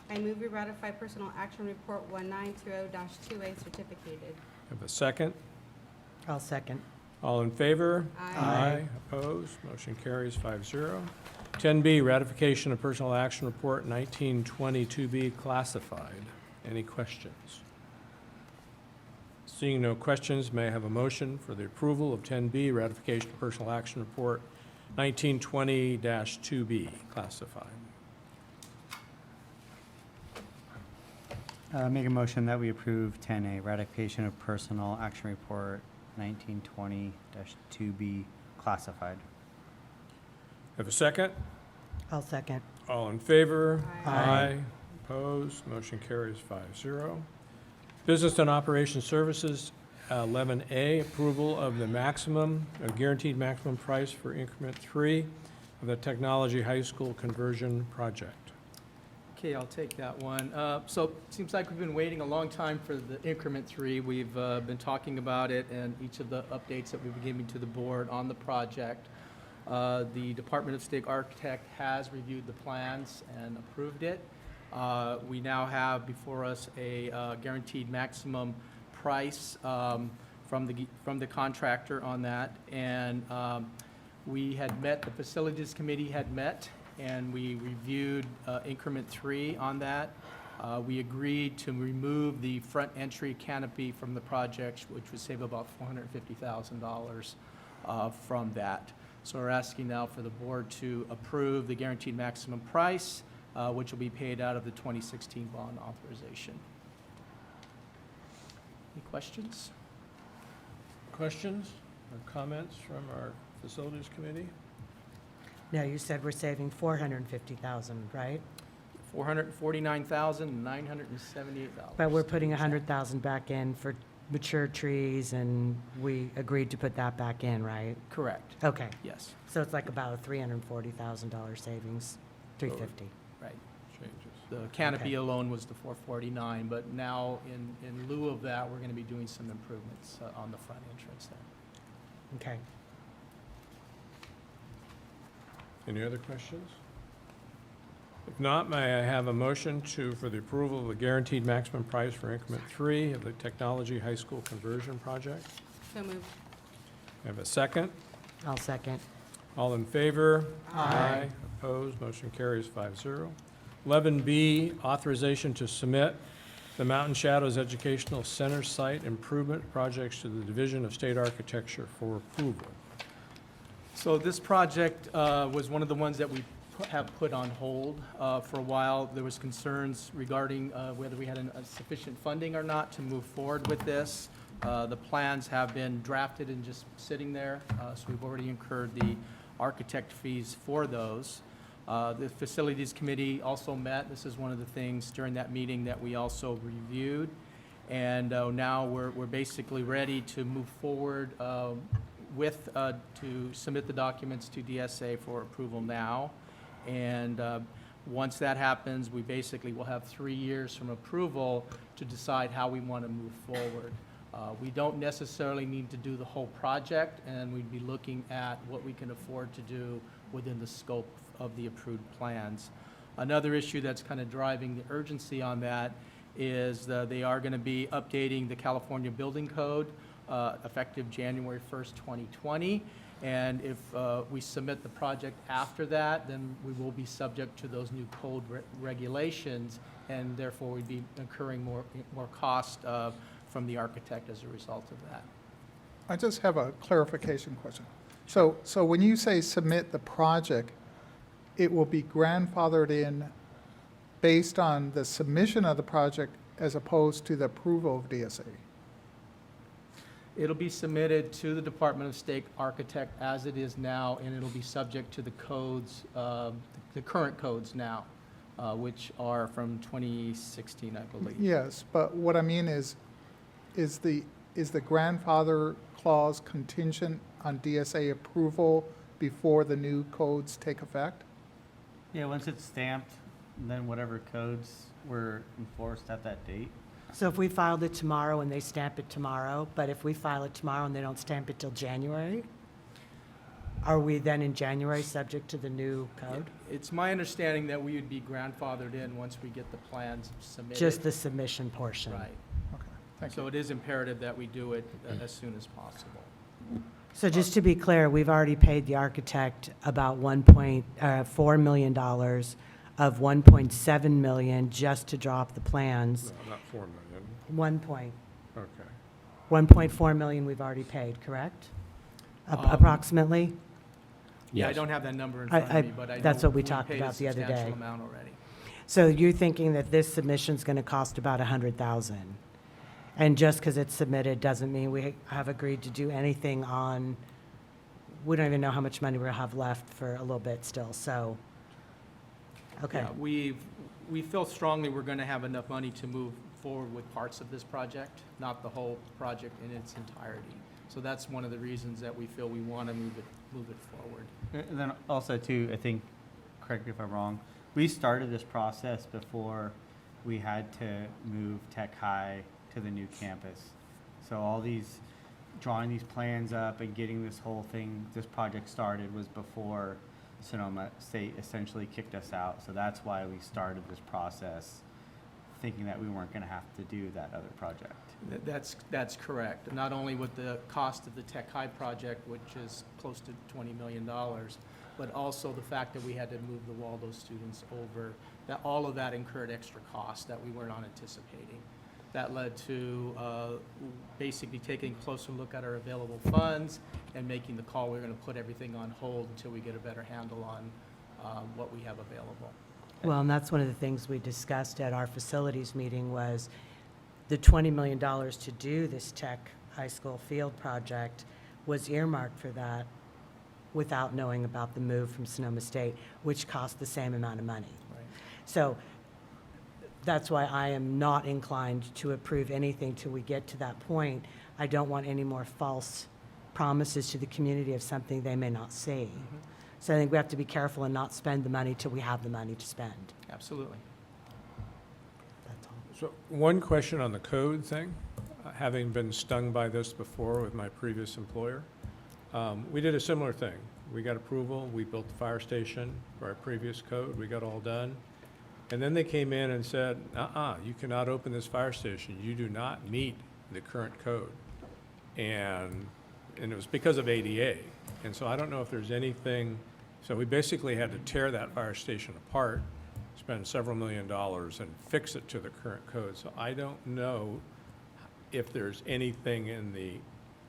I move we ratify personal action report 1920-2A certificated. Have a second? I'll second. All in favor? Aye. Opposed? Motion carries 5-0. 10B, ratification of personnel action report 1922B classified. Any questions? Seeing no questions, may I have a motion for the approval of 10B, ratification of personnel action report 1920-2B classified? Make a motion that we approve 10A, ratification of personal action report 1920-2B classified. Have a second? I'll second. All in favor? Aye. Opposed? Motion carries 5-0. Business and Operation Services, 11A, approval of the guaranteed maximum price for increment 3 of the Technology High School conversion project. Okay, I'll take that one. So it seems like we've been waiting a long time for the increment 3. We've been talking about it and each of the updates that we've been giving to the board on the project. The Department of State Architect has reviewed the plans and approved it. We now have before us a guaranteed maximum price from the contractor on that. And we had met, the Facilities Committee had met, and we reviewed increment 3 on that. We agreed to remove the front entry canopy from the project, which would save about $450,000 from that. So we're asking now for the board to approve the guaranteed maximum price, which will be paid out of the 2016 bond authorization. Any questions? Questions or comments from our Facilities Committee? No, you said we're saving $450,000, right? $449,978. But we're putting $100,000 back in for mature trees, and we agreed to put that back in, right? Correct. Okay. Yes. So it's like about a $340,000 savings, $350. Right. Changes. The canopy Okay. alone was the $449, but now in lieu of that, we're going to be doing some improvements on the front entrance there. Okay. Any other questions? If not, may I have a motion for the approval of the guaranteed maximum price for increment 3 of the Technology High School conversion project? So moved. Have a second? I'll second. All in favor? Aye. Opposed? Motion carries 5-0. 11B, authorization to submit the Mountain Shadows Educational Center site improvement projects to the Division of State Architecture for approval. So this project was one of the ones that we have put on hold for a while. There was concerns regarding whether we had sufficient funding or not to move forward with this. The plans have been drafted and just sitting there, so we've already incurred the architect fees for those. The Facilities Committee also met. This is one of the things during that meeting that we also reviewed. And now we're basically ready to move forward to submit the documents to DSA for approval now. And once that happens, we basically will have 3 years from approval to decide how we want to move forward. We don't necessarily need to do the whole project, and we'd be looking at what we can afford to do within the scope of the approved plans. Another issue that's kind of driving the urgency on that is they are going to be updating the California Building Code effective January 1st, 2020. And if we submit the project after that, then we will be subject to those new code regulations, and therefore we'd be incurring more cost from the architect as a result of that. I just have a clarification question. So when you say submit the project, it will be grandfathered in based on the submission of the project as opposed to the approval of DSA? It'll be submitted to the Department of State Architect as it is now, and it'll be subject to the codes, the current codes now, which are from 2016, I believe. Yes, but what I mean is the grandfather clause contingent on DSA approval before the new codes take effect? Yeah, once it's stamped, then whatever codes were enforced at that date. So if we filed it tomorrow and they stamp it tomorrow, but if we file it tomorrow and they don't stamp it till January, are we then in January subject to the new code? It's my understanding that we would be grandfathered in once we get the plans submitted. Just the submission portion? Right. Okay, thank you. So it is imperative that we do it as soon as possible. So just to be clear, we've already paid the architect about $4 million of $1.7 million just to draw up the plans. No, not 4 million. 1.4 million we've already paid, correct? Approximately? Yeah, I Yes. don't have that number in I- front of me, but I know that's what we we talked paid a about the other substantial day. amount already. So you're thinking that this submission's going to cost about 100,000? And just because it's submitted doesn't mean we have agreed to do anything on, we don't even know how much money we'll have left for a little bit still, so, okay. Yeah, we feel strongly we're going to have enough money to move forward with parts of this project, not the whole project in its entirety. So that's one of the reasons that we feel we want to move it forward. And then also too, I think, correct me if I'm wrong, we started this process before we had to move Tech High to the new campus. So all these, drawing these plans up and getting this whole thing, this project started was before Sonoma State essentially kicked us out. So that's why we started this process, thinking that we weren't gonna have to do that other project. That's correct. Not only with the cost of the Tech High project, which is close to $20 million, but also the fact that we had to move the Waldo students over, that all of that incurred extra costs that we were not anticipating. That led to basically taking a closer look at our available funds and making the call, we're going to put everything on hold until we get a better handle on what we have available. Well, and that's one of the things we discussed at our facilities meeting was the $20 million to do this Tech High School field project was earmarked for that without knowing about the move from Sonoma State, which cost the same amount of money. Right. So that's why I am not inclined to approve anything till we get to that point. I don't want any more false promises to the community of something they may not see. So I think we have to be careful and not spend the money till we have the money to spend. Absolutely. That's all. So one question on the code thing, having been stung by this before with my previous employer, we did a similar thing. We got approval, we built the fire station for our previous code, we got all done. And then they came in and said, you cannot open this fire station. You do not meet the current code. And it was because of ADA. And so I don't know if there's anything, so we basically had to tear that fire station apart, spend several $1 million and fix it to the current code. So I don't know if there's anything in the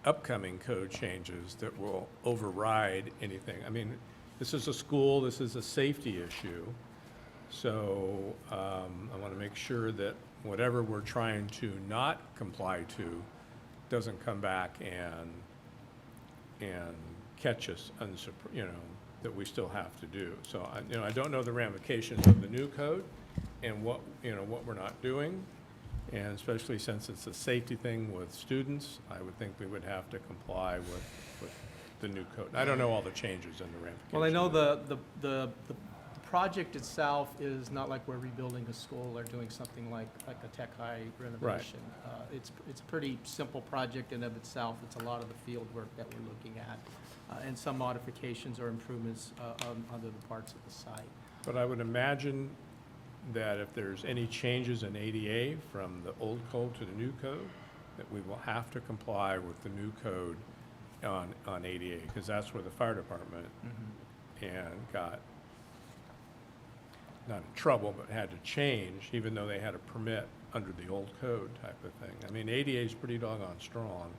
upcoming code changes that will override anything. I mean, this is a school, this is a safety issue. So I want to make sure that whatever we're trying to not comply to doesn't come back and catch us, that we still have to do. So I don't know the ramifications of the new code and what we're not doing, and especially since it's a safety thing with students, I would think we would have to comply with the new code. I don't know all the changes and the ramifications. Well, I know the project itself is not like we're rebuilding a school or doing something like a Tech High renovation. It's a pretty simple project in of itself. It's a lot of the field work that we're looking at, and some modifications or improvements on other parts of the site. But I would imagine that if there's any changes in ADA from the old code to the new code, that we will have to comply with the new code on ADA, because that's where the fire department and got, not in trouble, but had to change, even though they had a permit under the old code type of thing. I mean, ADA is pretty doggone strong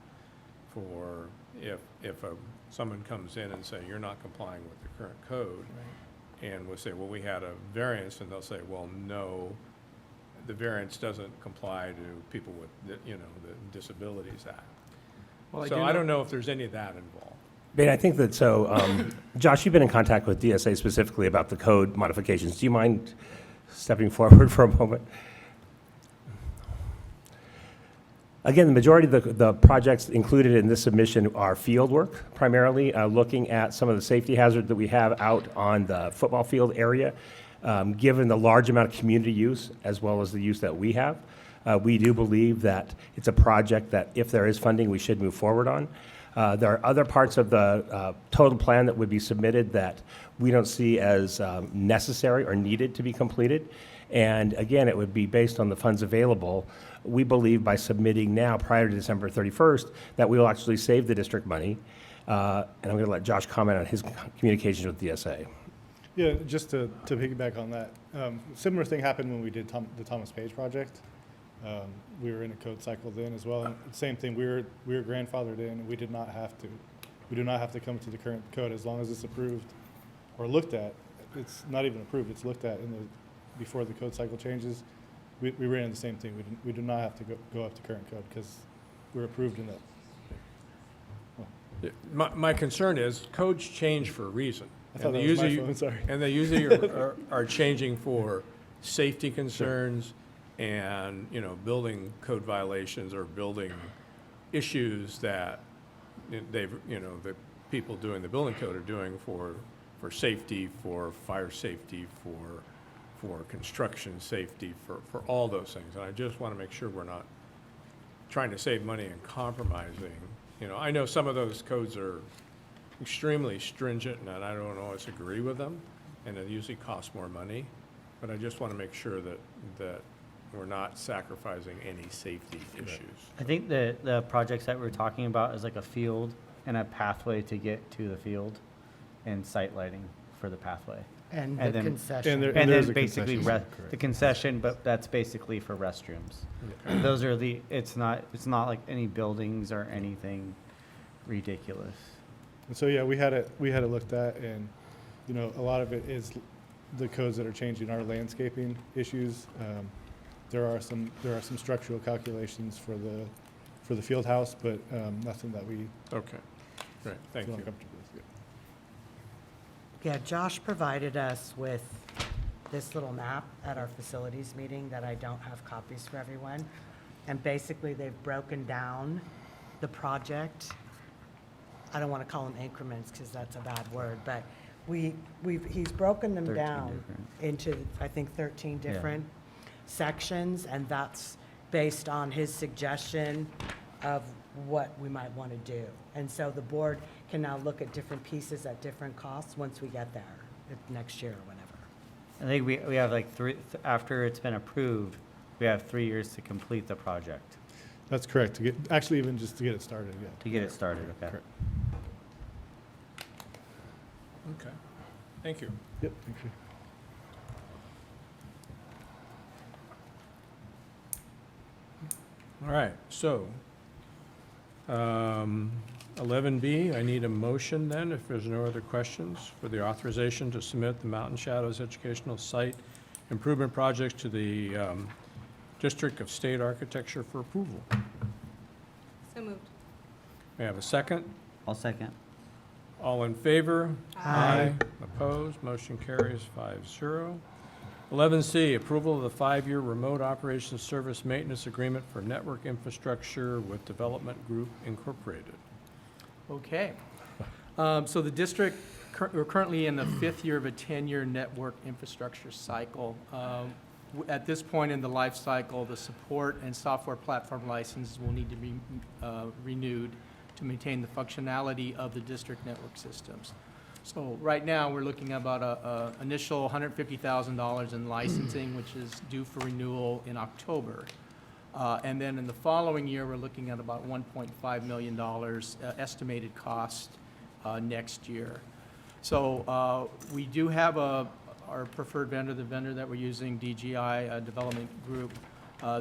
for if someone comes in and say, you're not complying with the current code, and we'll say, well, we had a variance, and they'll say, well, no, the variance doesn't comply to people with, the Disabilities Act. Well, So I don't know if there's any of that involved. Ben, I think that, Josh, you've been in contact with DSA specifically about the code modifications. Do you mind stepping forward for a moment? Again, the majority of the projects included in this submission are field work, primarily looking at some of the safety hazards that we have out on the football field area. Given the large amount of community use as well as the use that we have, we do believe that it's a project that if there is funding, we should move forward on. There are other parts of the total plan that would be submitted that we don't see as necessary or needed to be completed. And again, it would be based on the funds available. We believe by submitting now prior to December 31st that we will actually save the district money. And I'm going to let Josh comment on his communications with DSA. Yeah, just to piggyback on that, similar thing happened when we did the Thomas Page project. We were in a code cycle then as well. And same thing, we were grandfathered in, and we do not have to come to the current code as long as it's approved or looked at. It's not even approved, it's looked at before the code cycle changes. We ran into the same thing. We do not have to go up to current code because we're approved in that. My concern is codes change for a reason. I thought And they that was my usually- phone, sorry. And they usually are changing for safety concerns and, you know, building code violations or building issues that they've, you know, the people doing the building code are doing for safety, for fire safety, for construction safety, for all those things. And I just want to make sure we're not trying to save money and compromising. You know, I know some of those codes are extremely stringent, and I don't always agree with them, and it usually costs more money. But I just want to make sure that we're not sacrificing any safety issues. I think the projects that we're talking about is like a field and a pathway to get to the field and site lighting for the pathway. And And the then- concession. there- And there's then a basically concession, the concession, but that's basically for restrooms. Those are it's not like any buildings or anything ridiculous. And so, yeah, we had it looked at, and, you know, a lot of it is the codes that are changing our landscaping issues. There are some structural calculations for the field house, but nothing that we Okay, great, thank feel you. uncomfortable with. Yeah, Josh provided us with this little map at our facilities meeting that I don't have copies for everyone. And basically, they've broken down the project. I don't want to call them increments because that's a bad word, but he's broken them 13 down different. into, I think, 13 Yeah. different sections, and that's based on his suggestion of what we might want to do. And so the board can now look at different pieces at different costs once we get there, next year or whenever. I think we have like after it's been approved, we have 3 years to complete the project, That's correct, actually even just to get it started, yeah. to get it started, okay? Correct. Okay, thank you. Yep, thank you. All right, so, 11B, I need a motion then, if there's no other questions, for the authorization to submit the Mountain Shadows Educational Site Improvement Projects to the District of State Architecture for approval. So moved. May I have a second? I'll second. All in favor? Aye. Opposed? Motion carries 5-0. 11C, approval of the 5-year Remote Operations Service Maintenance Agreement for Network Infrastructure with Development Group Incorporated. Okay. So the district, we're currently in the 5th year of a 10-year network infrastructure cycle. At this point in the life cycle, the support and software platform licenses will need to be renewed to maintain the functionality of the district network systems. So right now, we're looking at about a initial $150,000 in licensing, which is due for renewal in October. And then in the following year, we're looking at about $1.5 million estimated cost next year. So we do have our preferred vendor, the vendor that we're using, DGI Development Group.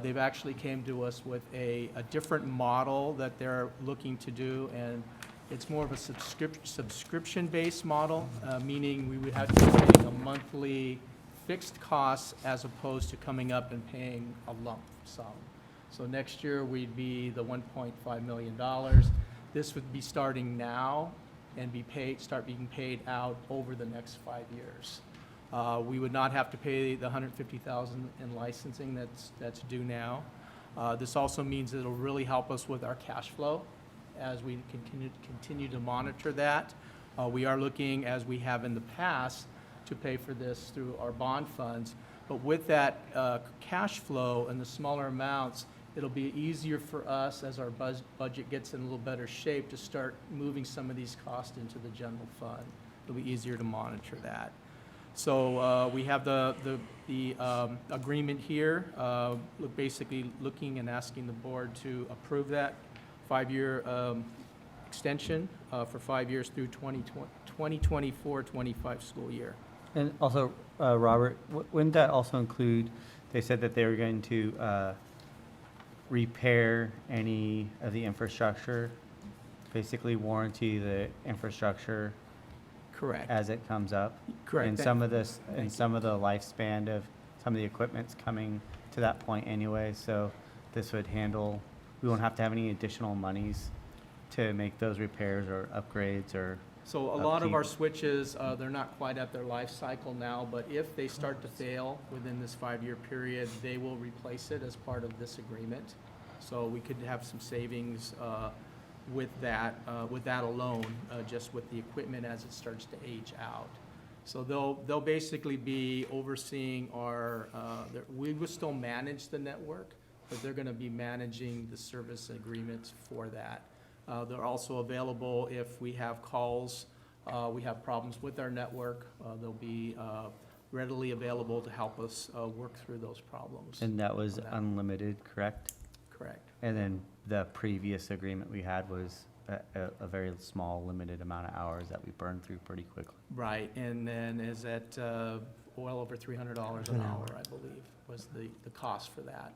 They've actually came to us with a different model that they're looking to do, and it's more of a subscription-based model, meaning we would have to be paying a monthly fixed cost as opposed to coming up and paying a lump sum. So next year, we'd be the $1.5 million. This would be starting now and start being paid out over the next 5 years. We would not have to pay the $150,000 in licensing that's due now. This also means it'll really help us with our cash flow as we continue to monitor that. We are looking, as we have in the past, to pay for this through our bond funds. But with that cash flow and the smaller amounts, it'll be easier for us as our budget gets in a little better shape to start moving some of these costs into the general fund. It'll be easier to monitor that. So we have the agreement here, basically looking and asking the board to approve that 5-year extension for 5 years through 2024-25 school year. And also, Robert, wouldn't that also include, they said that they were going to repair any of the infrastructure, basically warranty the infrastructure Correct. as it comes up? Correct. And some of this, and some of the lifespan of some of the equipment's coming to that point anyway, so this would handle, we won't have to have any additional monies to make those repairs or upgrades or So a lot of our upkeep. switches, they're not quite at their life cycle now, but if they start to fail within this 5-year period, they will replace it as part of this agreement. So we could have some savings with that alone, just with the equipment as it starts to age out. So they'll basically be overseeing we will still manage the network, but they're gonna be managing the service agreements for that. They're also available if we have calls, we have problems with our network, they'll be readily available to help us work through those problems. And that was on that. unlimited, correct? Correct. And then the previous agreement we had was a very small, limited amount of hours that we burned through pretty quickly. Right, and then is at well over $300 an hour, I believe, was the cost for that.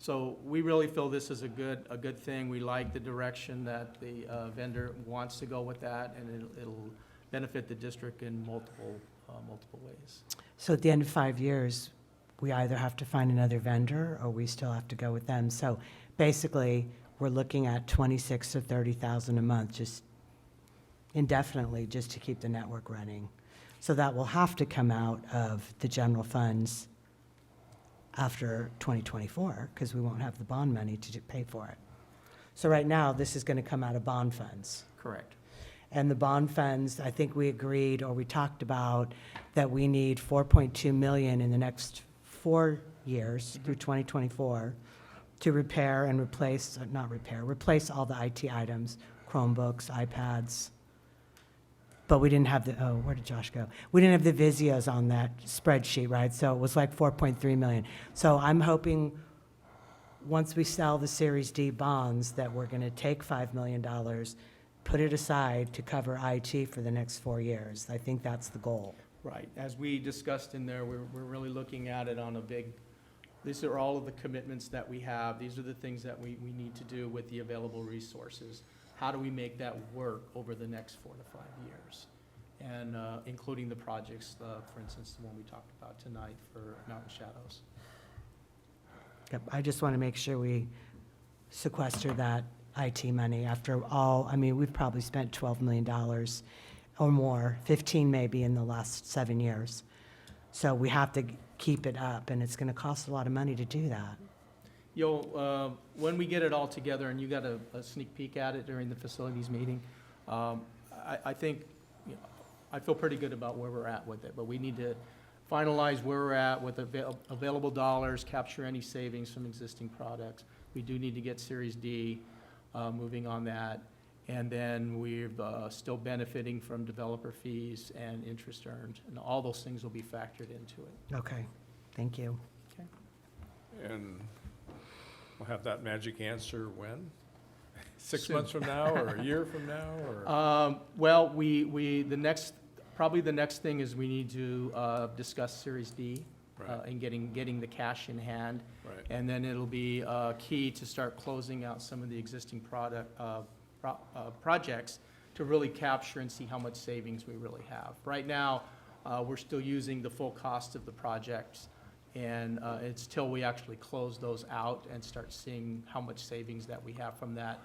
So we really feel this is a good thing. We like the direction that the vendor wants to go with that, and it'll benefit the district in multiple ways. So at the end of 5 years, we either have to find another vendor or we still have to go with them. So basically, we're looking at $26,000 to $30,000 a month, just indefinitely, just to keep the network running. So that will have to come out of the general funds after 2024, because we won't have the bond money to pay for it. So right now, this is going to come out of bond funds. Correct. And the bond funds, I think we agreed, or we talked about, that we need 4.2 million in the next 4 years through 2024 to repair and replace, replace all the IT items, Chromebooks, iPads. But we didn't have where did Josh go? We didn't have the Visios on that spreadsheet, right? So it was like 4.3 million. So I'm hoping, once we sell the Series D bonds, that we're going to take $5 million, put it aside to cover IT for the next 4 years. I think that's the goal. Right, as we discussed in there, we're really looking at it on a big, these are all of the commitments that we have. These are the things that we need to do with the available resources. How do we make that work over the next 4 to 5 years? And including the projects, for instance, the one we talked about tonight for Mountain Shadows. Yep, I just want to make sure we sequester that IT money. After all, I mean, we've probably spent $12 million or more, 15 maybe in the last 7 years. So we have to keep it up, and it's going to cost a lot of money to do that. When we get it all together, and you got a sneak peek at it during the facilities meeting, I think, I feel pretty good about where we're at with it, but we need to finalize where we're at with available dollars, capture any savings from existing products. We do need to get Series D moving on that, and then we're still benefiting from developer fees and interest earned, and all those things will be factored into it. Okay, thank you. And we'll have that magic answer when? 6 Soon. months from now, or a year from now, or? Well, probably the next thing is we need to discuss Series D Right. and getting the cash in hand. Right. And then it'll be key to start closing out some of the existing projects to really capture and see how much savings we really have. Right now, we're still using the full cost of the projects, and it's till we actually close those out and start seeing how much savings that we have from that.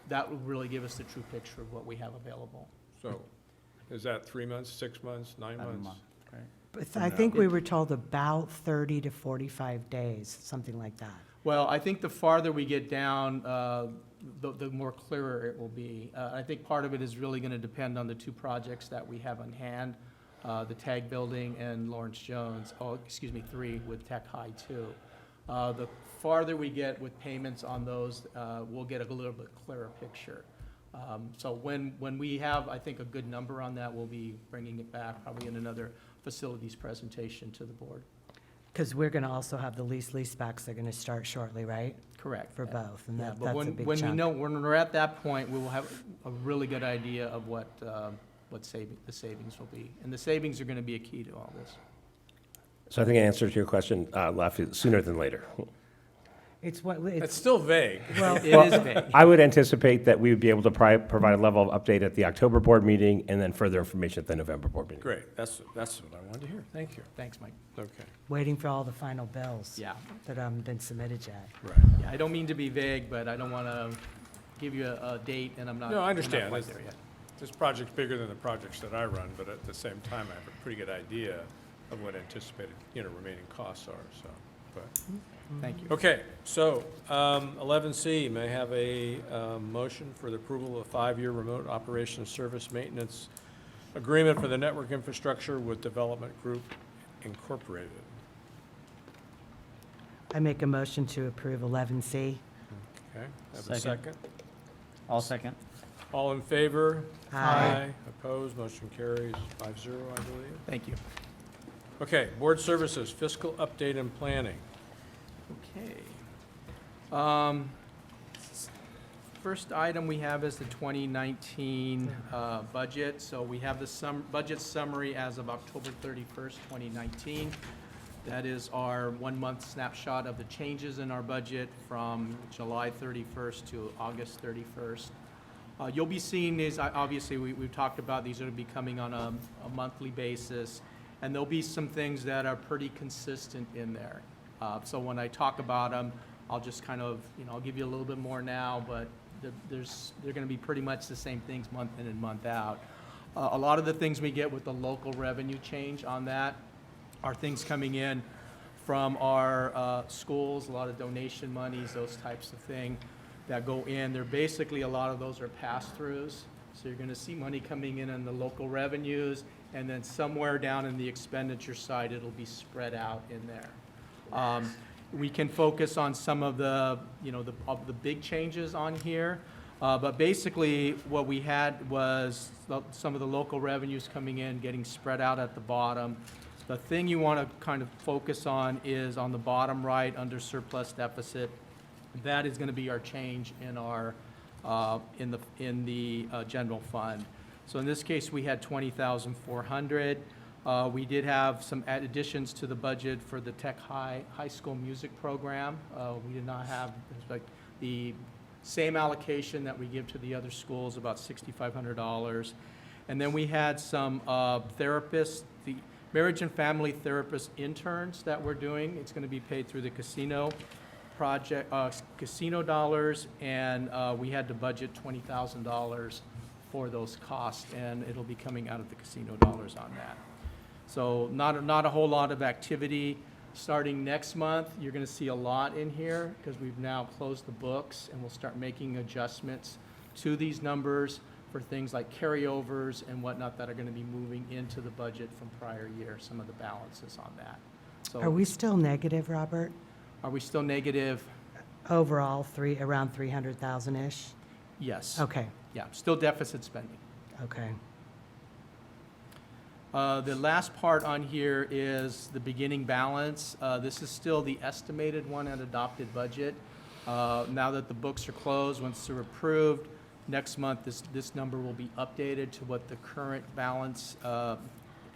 That will really give us the true picture of what we have available. So, is that 3 months, 6 months, 9 About a months? month, right? But I think we were told about 30 to 45 days, something like that. Well, I think the farther we get down, the more clearer it will be. I think part of it is really going to depend on the 2 projects that we have on hand, the Tag Building and Lawrence Jones, 3 with Tech High too. The farther we get with payments on those, we'll get a little bit clearer picture. So when we have, I think, a good number on that, we'll be bringing it back probably in another facilities presentation to the board. Because we're going to also have the leasebacks that are going to start shortly, right? Correct. For both, and Yeah, that, but that's a when, big when we chunk. know, when we're at that point, we will have a really good idea of what the savings will be. And the savings are gonna be a key to all this. So I think an answer to your question, Left, is sooner than later. It's what, It's it's, still vague. well, It is vague. I would anticipate that we would be able to provide a level of update at the October board meeting and then further information at the November board meeting. Great, that's what I wanted to hear. Thank you. Thanks, Mike. Okay, waiting for all the final bills. Yeah. That haven't been submitted yet. right. Yeah, I don't mean to be vague, but I don't wanna give you a date and I'm not. No, I I'm not understand. quite This- there yet. This project's bigger than the projects that I run, but at the same time, I have a pretty good idea of what anticipated, remaining costs are, so, but. Thank you. Okay, so, 11C, may I have a motion for the approval of 5-year remote operations service maintenance agreement for the network infrastructure with Development Group Incorporated. I make a motion to approve 11C. Okay, have a Second. second? I'll second. All in favor? Aye. Opposed, motion carries 5-0, I believe. Thank you. Okay, board services, fiscal update and planning. Okay. First item we have is the 2019 budget. So we have the budget summary as of October 31st, 2019. That is our 1-month snapshot of the changes in our budget from July 31st to August 31st. You'll be seeing these, obviously, we've talked about these are to be coming on a monthly basis, and there'll be some things that are pretty consistent in there. So when I talk about them, I'll just kind of, I'll give you a little bit more now, but they're going to be pretty much the same things month in and month out. A lot of the things we get with the local revenue change on that are things coming in from our schools, a lot of donation monies, those types of things that go in. They're basically, a lot of those are pass-throughs. So you're going to see money coming in on the local revenues, and then somewhere down in the expenditure side, it'll be spread out in there. We can focus on some of the, the big changes on here. But basically, what we had was some of the local revenues coming in, getting spread out at the bottom. The thing you want to kind of focus on is on the bottom right, under surplus deficit. That is going to be our change in our, in the general fund. So in this case, we had 20,400. We did have some additions to the budget for the Tech High School Music Program. We did not have like the same allocation that we give to the other schools, about $6,500. And then we had some therapists, the marriage and family therapist interns that we're doing. It's going to be paid through the casino project, casino dollars, and we had to budget $20,000 for those costs, and it'll be coming out of the casino dollars on that. So not a whole lot of activity. Starting next month, you're going to see a lot in here because we've now closed the books, and we'll start making adjustments to these numbers for things like carryovers and whatnot that are going to be moving into the budget from prior year, some of the balances on that. So Are we still negative, Robert? are we still negative? Overall, around 300,000-ish? Yes. Okay, Yeah, still deficit spending. okay. The last part on here is the beginning balance. This is still the estimated one at adopted budget. Now that the books are closed, once they're approved, next month this number will be updated to what the current balance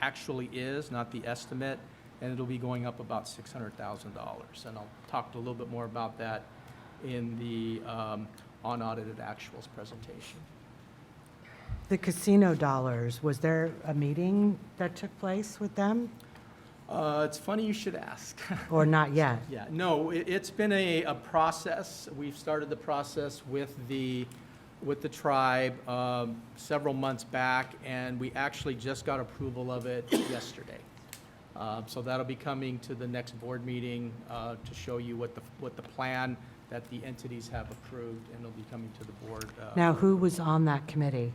actually is, not the estimate, and it'll be going up about $600,000. And I'll talk a little bit more about that in the unaudited actuals presentation. The casino dollars, was there a meeting that took place with them, It's funny you should ask. or not yet? Yeah, no, it's been a process. We've started the process with the tribe several months back, and we actually just got approval of it yesterday. So that'll be coming to the next board meeting to show you what the plan that the entities have approved, and it'll be coming to the board. Now, who was on that committee?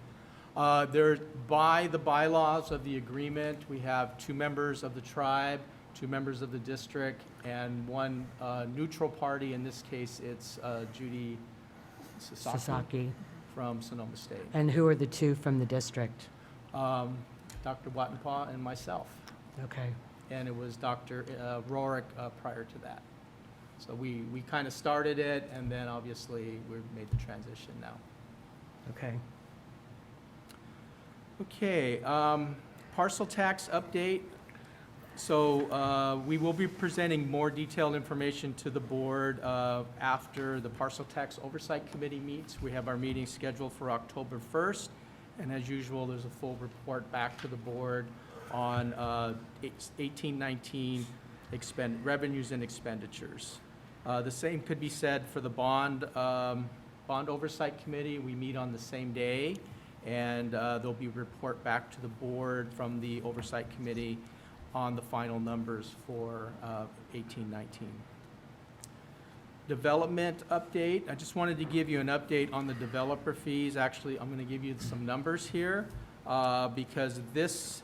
There, by the bylaws of the agreement, we have 2 members of the tribe, 2 members of the district, and 1 neutral party. In this case, it's Judy Sasaki. from Sonoma State. And who are the 2 from the district? Dr. Wattenpaw and myself. Okay. and it was Dr. Rorick prior to that. So we kind of started it, and then obviously we've made the transition now. Okay. Okay, parcel tax update. So we will be presenting more detailed information to the board after the Parcel Tax Oversight Committee meets. We have our meeting scheduled for October 1st, and as usual, there's a full report back to the board on 18-19 revenues and expenditures. The same could be said for the Bond Oversight Committee. We meet on the same day, and there'll be a report back to the board from the Oversight Committee on the final numbers for 18-19. Development update. I just wanted to give you an update on the developer fees. Actually, I'm going to give you some numbers here because this,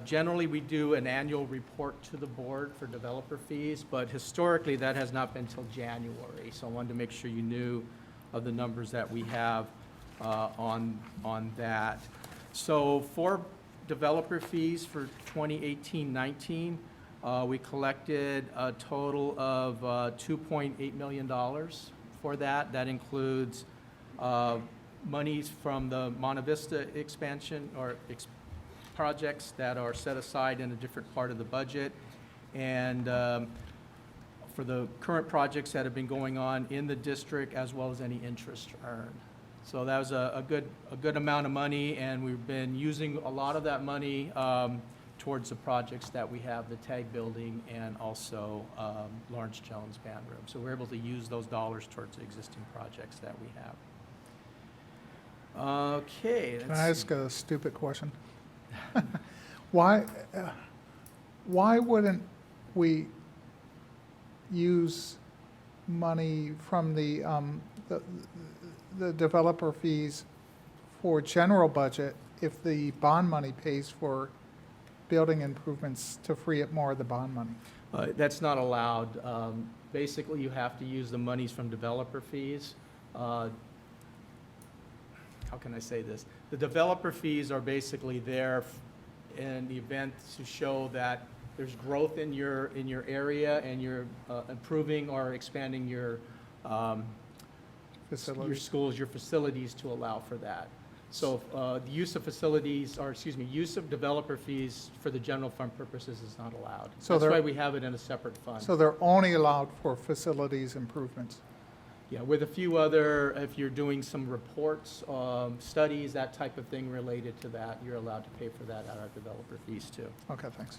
generally we do an annual report to the board for developer fees, but historically that has not been till January. So I wanted to make sure you knew of the numbers that we have on that. So for developer fees for 2018-19, we collected a total of $2.8 million for that. That includes monies from the Monte Vista expansion or projects that are set aside in a different part of the budget, and for the current projects that have been going on in the district, as well as any interest earned. So that was a good amount of money, and we've been using a lot of that money towards the projects that we have, the TAG building and also Lawrence Jones Band Room. So we're able to use those dollars towards the existing projects that we have. Okay. Can I ask a stupid question? Why wouldn't we use money from the developer fees for general budget if the bond money pays for building improvements to free up more of the bond money? That's not allowed. Basically, you have to use the monies from developer fees. How can I say this? The developer fees are basically there in the event to show that there's growth in your area and you're improving or expanding your schools, your facilities to allow for that. So the use of facilities, or excuse me, use of developer fees for the general fund purposes is not allowed. So that's why we have it in a separate fund. So they're only allowed for facilities improvements? Yeah, with a few other, if you're doing some reports, studies, that type of thing related to that, you're allowed to pay for that at our developer fees too. Okay, thanks.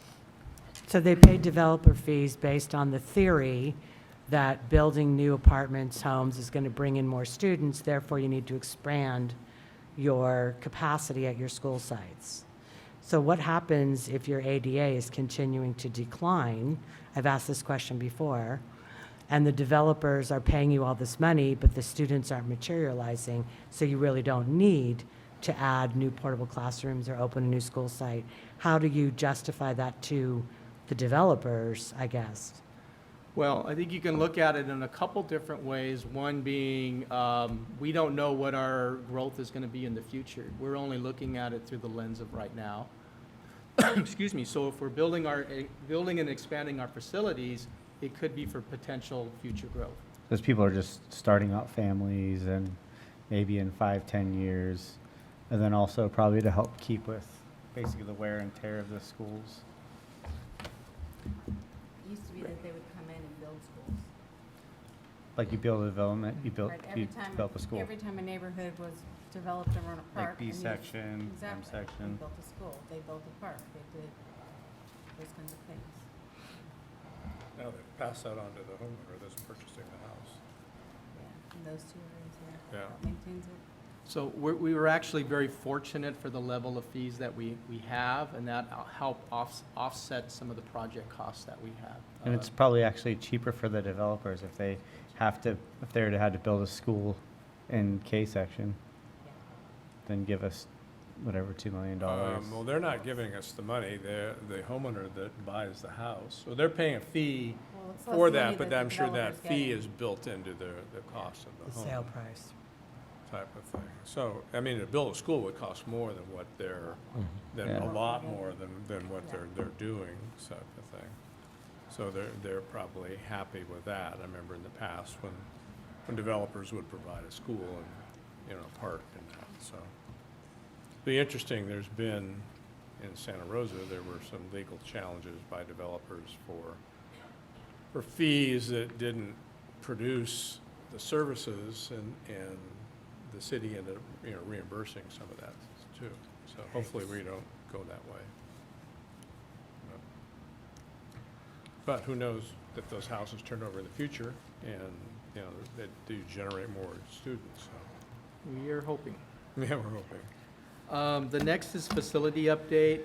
So they pay developer fees based on the theory that building new apartments, homes is going to bring in more students, therefore you need to expand your capacity at your school sites. So what happens if your ADA is continuing to decline? I've asked this question before, and the developers are paying you all this money, but the students aren't materializing, so you really don't need to add new portable classrooms or open a new school site. How do you justify that to the developers, I guess? Well, I think you can look at it in a couple different ways. One being, we don't know what our growth is going to be in the future. We're only looking at it through the lens of right now. Excuse me. So if we're building and expanding our facilities, it could be for potential future growth. Those people are just starting out families and maybe in 5-10 years, and then also probably to help keep with basically the wear and tear of the schools. It used to be that they would come in and build schools. Like you build a development, you build, Right, you develop a school. Every time a neighborhood was developed around a park. Like B and you- section, M Exactly. section. They built a school, they built a park, they did those kinds of things. Now they pass that on to the homeowner that's purchasing the house. Yeah, in those two areas, Yeah. that maintains it. So we were actually very fortunate for the level of fees that we have, and that helped offset some of the project costs that we have. And it's probably actually cheaper for the developers if they have to, if they were to have to build a school in K section, then give us whatever, $2 million. Well, they're not giving us the money. They're the homeowner that buys the house. So they're paying a fee Well, it's less for money that, but that I'm the sure that developer's fee getting. is built into the cost of The the home. sale price. type of thing. So, I mean, to build a school would cost more than what they're, than a lot more than what they're doing, type of thing. So they're probably happy with that. I remember in the past when developers would provide a school and, you know, a park and that, so. Be interesting, there's been, in Santa Rosa, there were some legal challenges by developers for fees that didn't produce the services, and the city ended up, you know, reimbursing some of that too. So hopefully we don't go that way. But who knows if those houses turn over in the future and, you know, they do generate more students, so. We are hoping. Yeah, we're hoping. The next is facility update.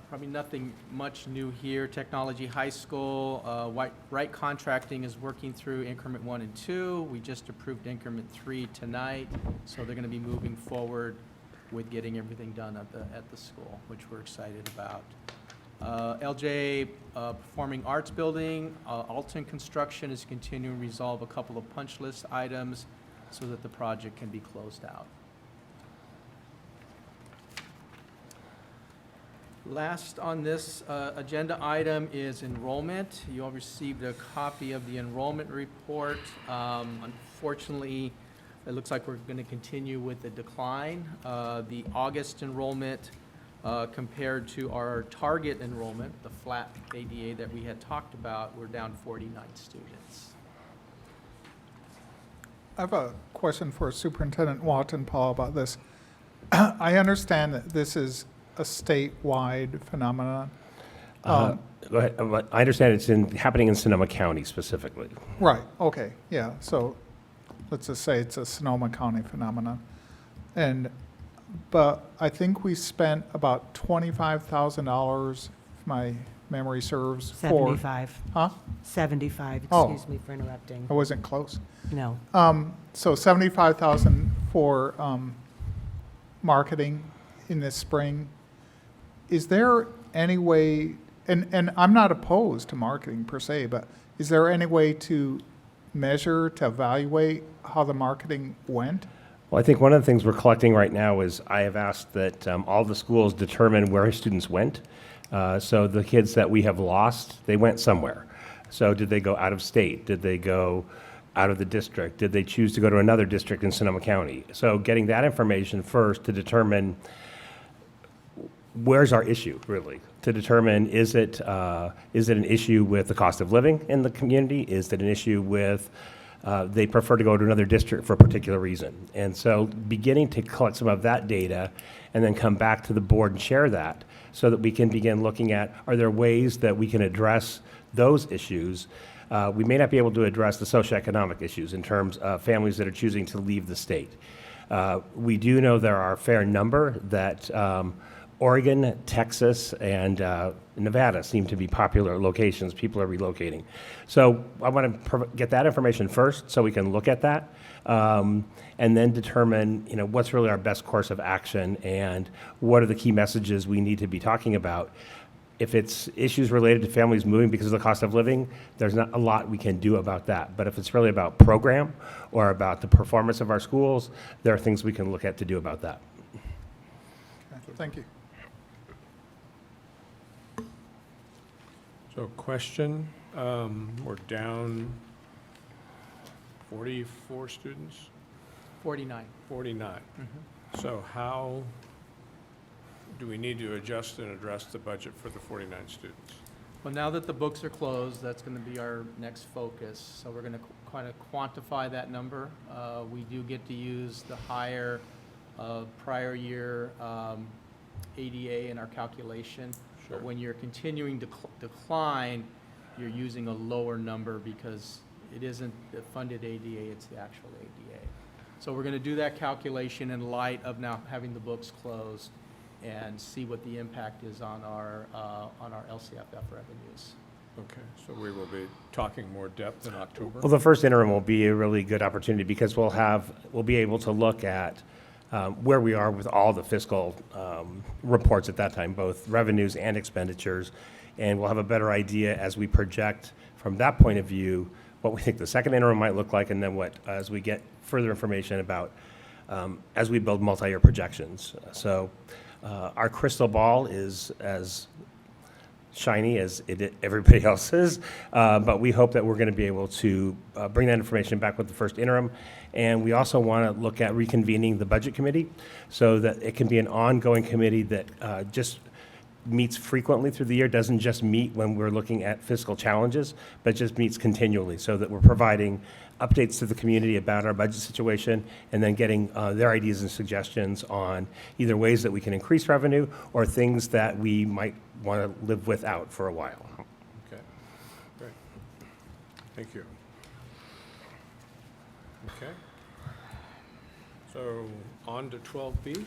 Probably nothing much new here. Technology High School, Wright Contracting is working through increment 1 and 2. We just approved increment 3 tonight, so they're going to be moving forward with getting everything done at the school, which we're excited about. LJ Performing Arts Building, Alton Construction is continuing to resolve a couple of punch list items so that the project can be closed out. Last on this agenda item is enrollment. You all received a copy of the enrollment report. Unfortunately, it looks like we're going to continue with the decline. The August enrollment compared to our target enrollment, the flat ADA that we had talked about, we're down 49 students. I have a question for Superintendent Watton Paul about this. I understand that this is a statewide phenomenon. Go ahead. I understand it's happening in Sonoma County specifically. Right, okay, yeah, so let's just say it's a Sonoma County phenomenon. But I think we spent about $25,000, if my memory serves, for. 75. Huh? 75, Oh. excuse me for interrupting. I wasn't close. No. So 75,000 for marketing in this spring. Is there any way, and I'm not opposed to marketing per se, but is there any way to measure, to evaluate how the marketing went? Well, I think one of the things we're collecting right now is I have asked that all the schools determine where students went. So the kids that we have lost, they went somewhere. So did they go out of state? Did they go out of the district? Did they choose to go to another district in Sonoma County? So getting that information first to determine where's our issue, really, to determine is it an issue with the cost of living in the community? Is it an issue with they prefer to go to another district for a particular reason? And so beginning to collect some of that data and then come back to the board and share that so that we can begin looking at, are there ways that we can address those issues? We may not be able to address the socioeconomic issues in terms of families that are choosing to leave the state. We do know there are a fair number that Oregon, Texas, and Nevada seem to be popular locations. People are relocating. So I want to get that information first so we can look at that and then determine, you know, what's really our best course of action and what are the key messages we need to be talking about. If it's issues related to families moving because of the cost of living, there's not a lot we can do about that. But if it's really about program or about the performance of our schools, there are things we can look at to do about that. Okay, thank you. So question, we're down 44 students? 49. 49. So how do we need to adjust and address the budget for the 49 students? Well, now that the books are closed, that's going to be our next focus. So we're going to kind of quantify that number. We do get to use the higher prior year ADA in our calculation. Sure. But when you're continuing to decline, you're using a lower number because it isn't the funded ADA, it's the actual ADA. So we're going to do that calculation in light of now having the books closed and see what the impact is on our LCFF revenues. Okay, so we will be talking more depth in October? Well, the first interim will be a really good opportunity because we'll be able to look at where we are with all the fiscal reports at that time, both revenues and expenditures, and we'll have a better idea as we project from that point of view what we think the second interim might look like, and then what, as we get further information about as we build multi-year projections. So our crystal ball is as shiny as everybody else's, but we hope that we're going to be able to bring that information back with the first interim. And we also want to look at reconvening the budget committee so that it can be an ongoing committee that just meets frequently through the year, doesn't just meet when we're looking at fiscal challenges, but just meets continually so that we're providing updates to the community about our budget situation and then getting their ideas and suggestions on either ways that we can increase revenue or things that we might want to live without for a while. Okay, great. Thank you. Okay. So on to 12B.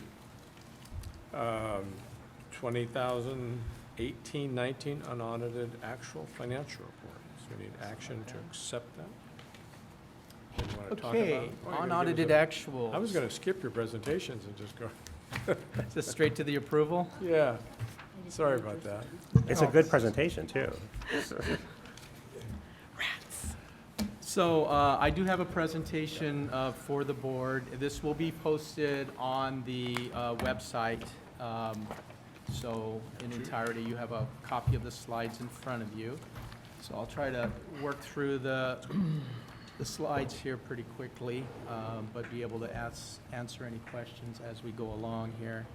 2018-19 unaudited actual financial report. So we need action to accept that. You wanna talk about it? Okay, Oh, you're gonna give unaudited us actuals. I was going to skip your presentations and just go. Is this straight to the approval? Yeah, sorry about that. It's a good presentation, too. So I do have a presentation for the board. This will be posted on the website. So in entirety, you have a copy of the slides in front of you. So I'll try to work through the slides here pretty quickly, but be able to answer any questions as we go along here.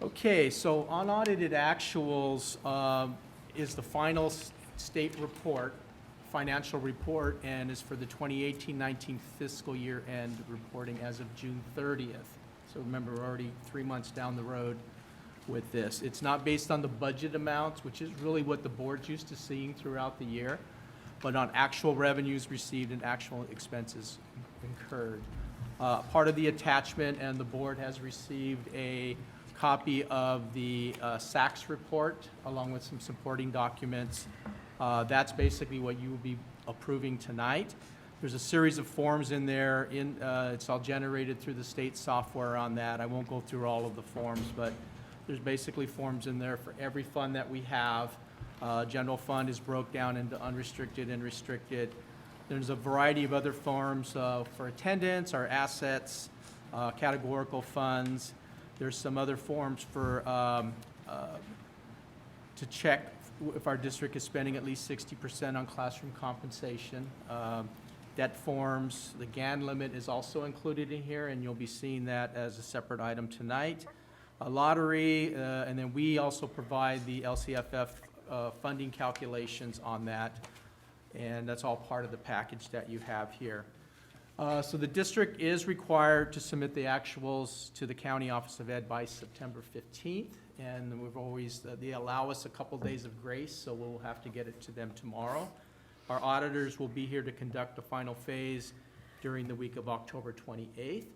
Okay, so unaudited actuals is the final state report, financial report, and is for the 2018-19 fiscal year end reporting as of June 30th. So remember, we're already 3 months down the road with this. It's not based on the budget amounts, which is really what the board's used to seeing throughout the year, but on actual revenues received and actual expenses incurred. Part of the attachment, and the board has received a copy of the SACS report along with some supporting documents. That's basically what you will be approving tonight. There's a series of forms in there. It's all generated through the state software on that. I won't go through all of the forms, but there's basically forms in there for every fund that we have. General fund is broke down into unrestricted and restricted. There's a variety of other forms for attendance, our assets, categorical funds. There's some other forms for to check if our district is spending at least 60% on classroom compensation. Debt forms, the GAN limit is also included in here, and you'll be seeing that as a separate item tonight. A lottery, and then we also provide the LCFF funding calculations on that, and that's all part of the package that you have here. So the district is required to submit the actuals to the County Office of Ed by September 15th, and we've always, they allow us a couple days of grace, so we'll have to get it to them tomorrow. Our auditors will be here to conduct the final phase during the week of October 28th.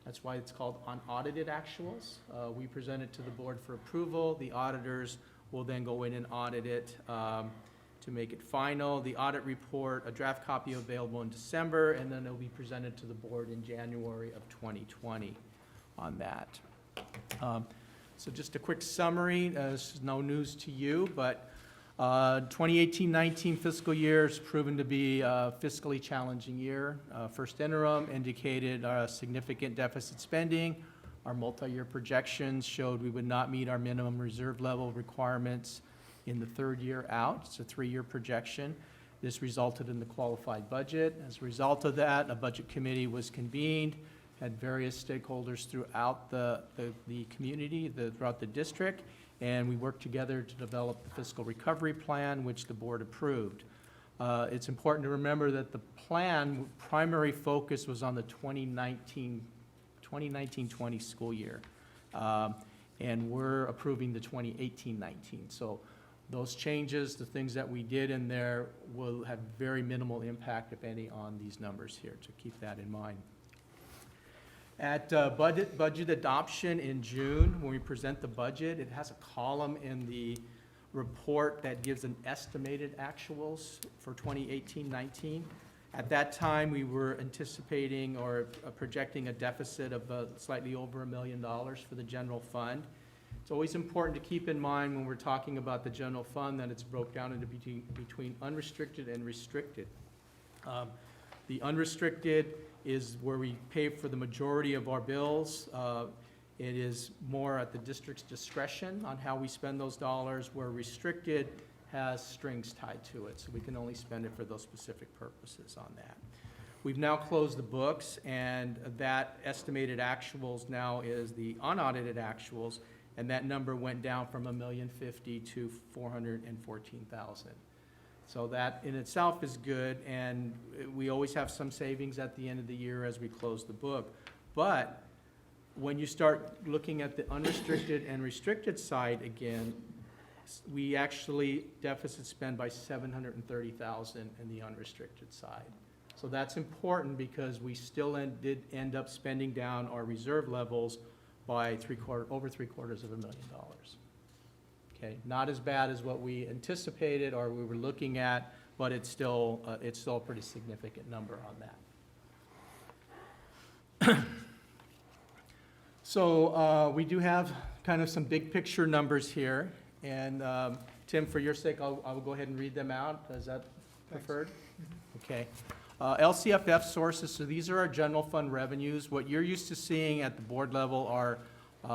That's why it's called unaudited actuals. We present it to the board for approval. The auditors will then go in and audit it to make it final. The audit report, a draft copy available in December, and then it'll be presented to the board in January of 2020 on that. So just a quick summary. This is no news to you, but 2018-19 fiscal year has proven to be a fiscally challenging year. First interim indicated significant deficit spending. Our multi-year projections showed we would not meet our minimum reserve level requirements in the third year out. It's a 3-year projection. This resulted in the qualified budget. As a result of that, a budget committee was convened, had various stakeholders throughout the community, throughout the district, and we worked together to develop the fiscal recovery plan, which the board approved. It's important to remember that the plan primary focus was on the 2019-20 school year. And we're approving the 2018-19. So those changes, the things that we did in there, will have very minimal impact, if any, on these numbers here, so keep that in mind. At budget adoption in June, when we present the budget, it has a column in the report that gives an estimated actuals for 2018-19. At that time, we were anticipating or projecting a deficit of slightly over $1 million for the general fund. It's always important to keep in mind when we're talking about the general fund that it's broke down into between unrestricted and restricted. The unrestricted is where we pay for the majority of our bills. It is more at the district's discretion on how we spend those dollars, where restricted has strings tied to it, so we can only spend it for those specific purposes on that. We've now closed the books, and that estimated actuals now is the unaudited actuals, and that number went down from $1,050,000 to $414,000. So that in itself is good, and we always have some savings at the end of the year as we close the book. But when you start looking at the unrestricted and restricted side again, we actually deficit spend by $730,000 in the unrestricted side. So that's important because we still did end up spending down our reserve levels by over $750,000. Okay, not as bad as what we anticipated or we were looking at, but it's still a pretty significant number on that. So we do have kind of some big picture numbers here, and Tim, for your sake, I will go ahead and read them out. Is that preferred? Okay. LCFF sources, so these are our general fund revenues. What you're used to seeing at the board level are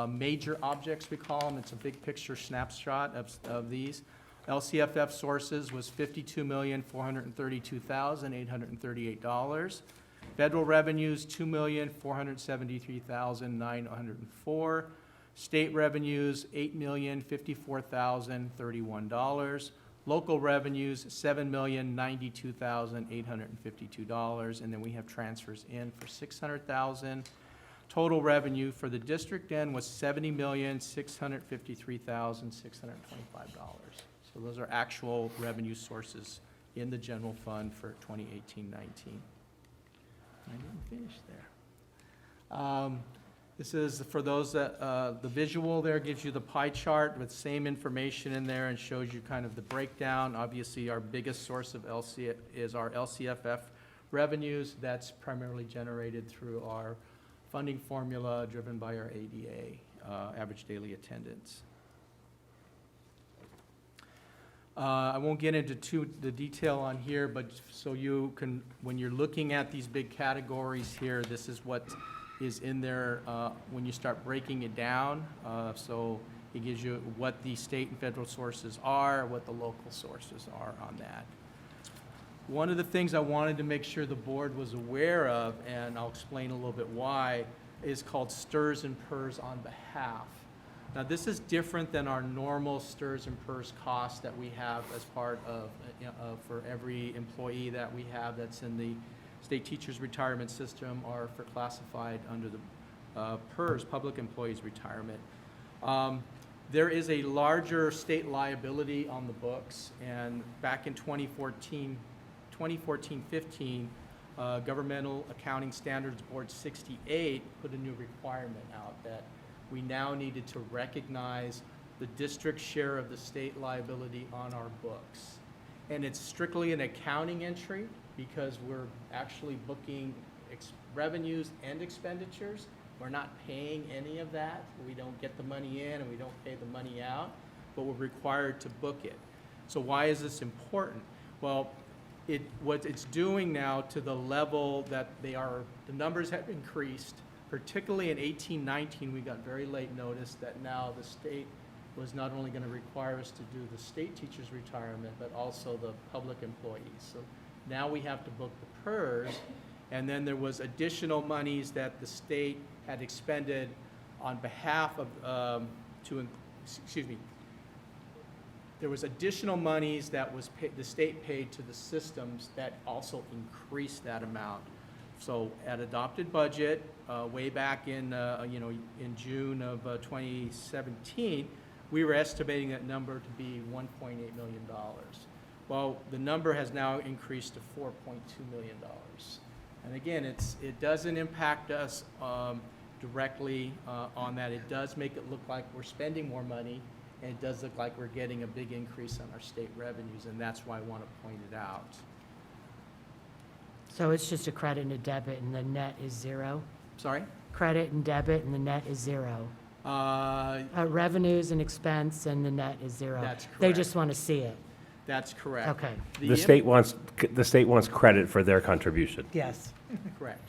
major objects, we call them. It's a big picture snapshot of these. LCFF sources was $52,432,838. Federal revenues, $2,473,904. State revenues, $8,054,031. Local revenues, $7,092,852. And then we have transfers in for $600,000. Total revenue for the district then was $70,653,625. So those are actual revenue sources in the general fund for 2018-19. I didn't finish there. This is, for those that, the visual there gives you the pie chart with same information in there and shows you kind of the breakdown. Obviously, our biggest source of is our LCFF revenues. That's primarily generated through our funding formula driven by our ADA, average daily attendance. I won't get into the detail on here, but so you can, when you're looking at these big categories here, this is what is in there when you start breaking it down. So it gives you what the state and federal sources are, what the local sources are on that. One of the things I wanted to make sure the board was aware of, and I'll explain a little bit why, is called STRS and PERS on behalf. Now, this is different than our normal STRS and PERS costs that we have as part of, for every employee that we have that's in the state teachers retirement system or for classified under the PERS, public employees retirement. There is a larger state liability on the books, and back in 2014-15, Governmental Accounting Standards Board 68 put a new requirement out that we now needed to recognize the district share of the state liability on our books. And it's strictly an accounting entry because we're actually booking revenues and expenditures. We're not paying any of that. We don't get the money in and we don't pay the money out, but we're required to book it. So why is this important? Well, what it's doing now to the level that the numbers have increased, particularly in 18-19, we got very late notice that now the state was not only going to require us to do the state teachers' retirement, but also the public employees. So now we have to book the PERS, and then there was additional monies that the state had expended on behalf of, there was additional monies that was the state paid to the systems that also increased that amount. So at adopted budget, way back in in June of 2017, we were estimating that number to be $1.8 million. Well, the number has now increased to $4.2 million. And again, it doesn't impact us directly on that. It does make it look like we're spending more money, and it does look like we're getting a big increase on our state revenues, and that's why I want to point it out. So it's just a credit and a debit, and the net is zero? Sorry? Credit and debit, and the net is zero? Revenues and expense, and the net is zero? That's correct. They just want to see it? That's correct. Okay. The state wants credit for their contribution. Yes. Correct.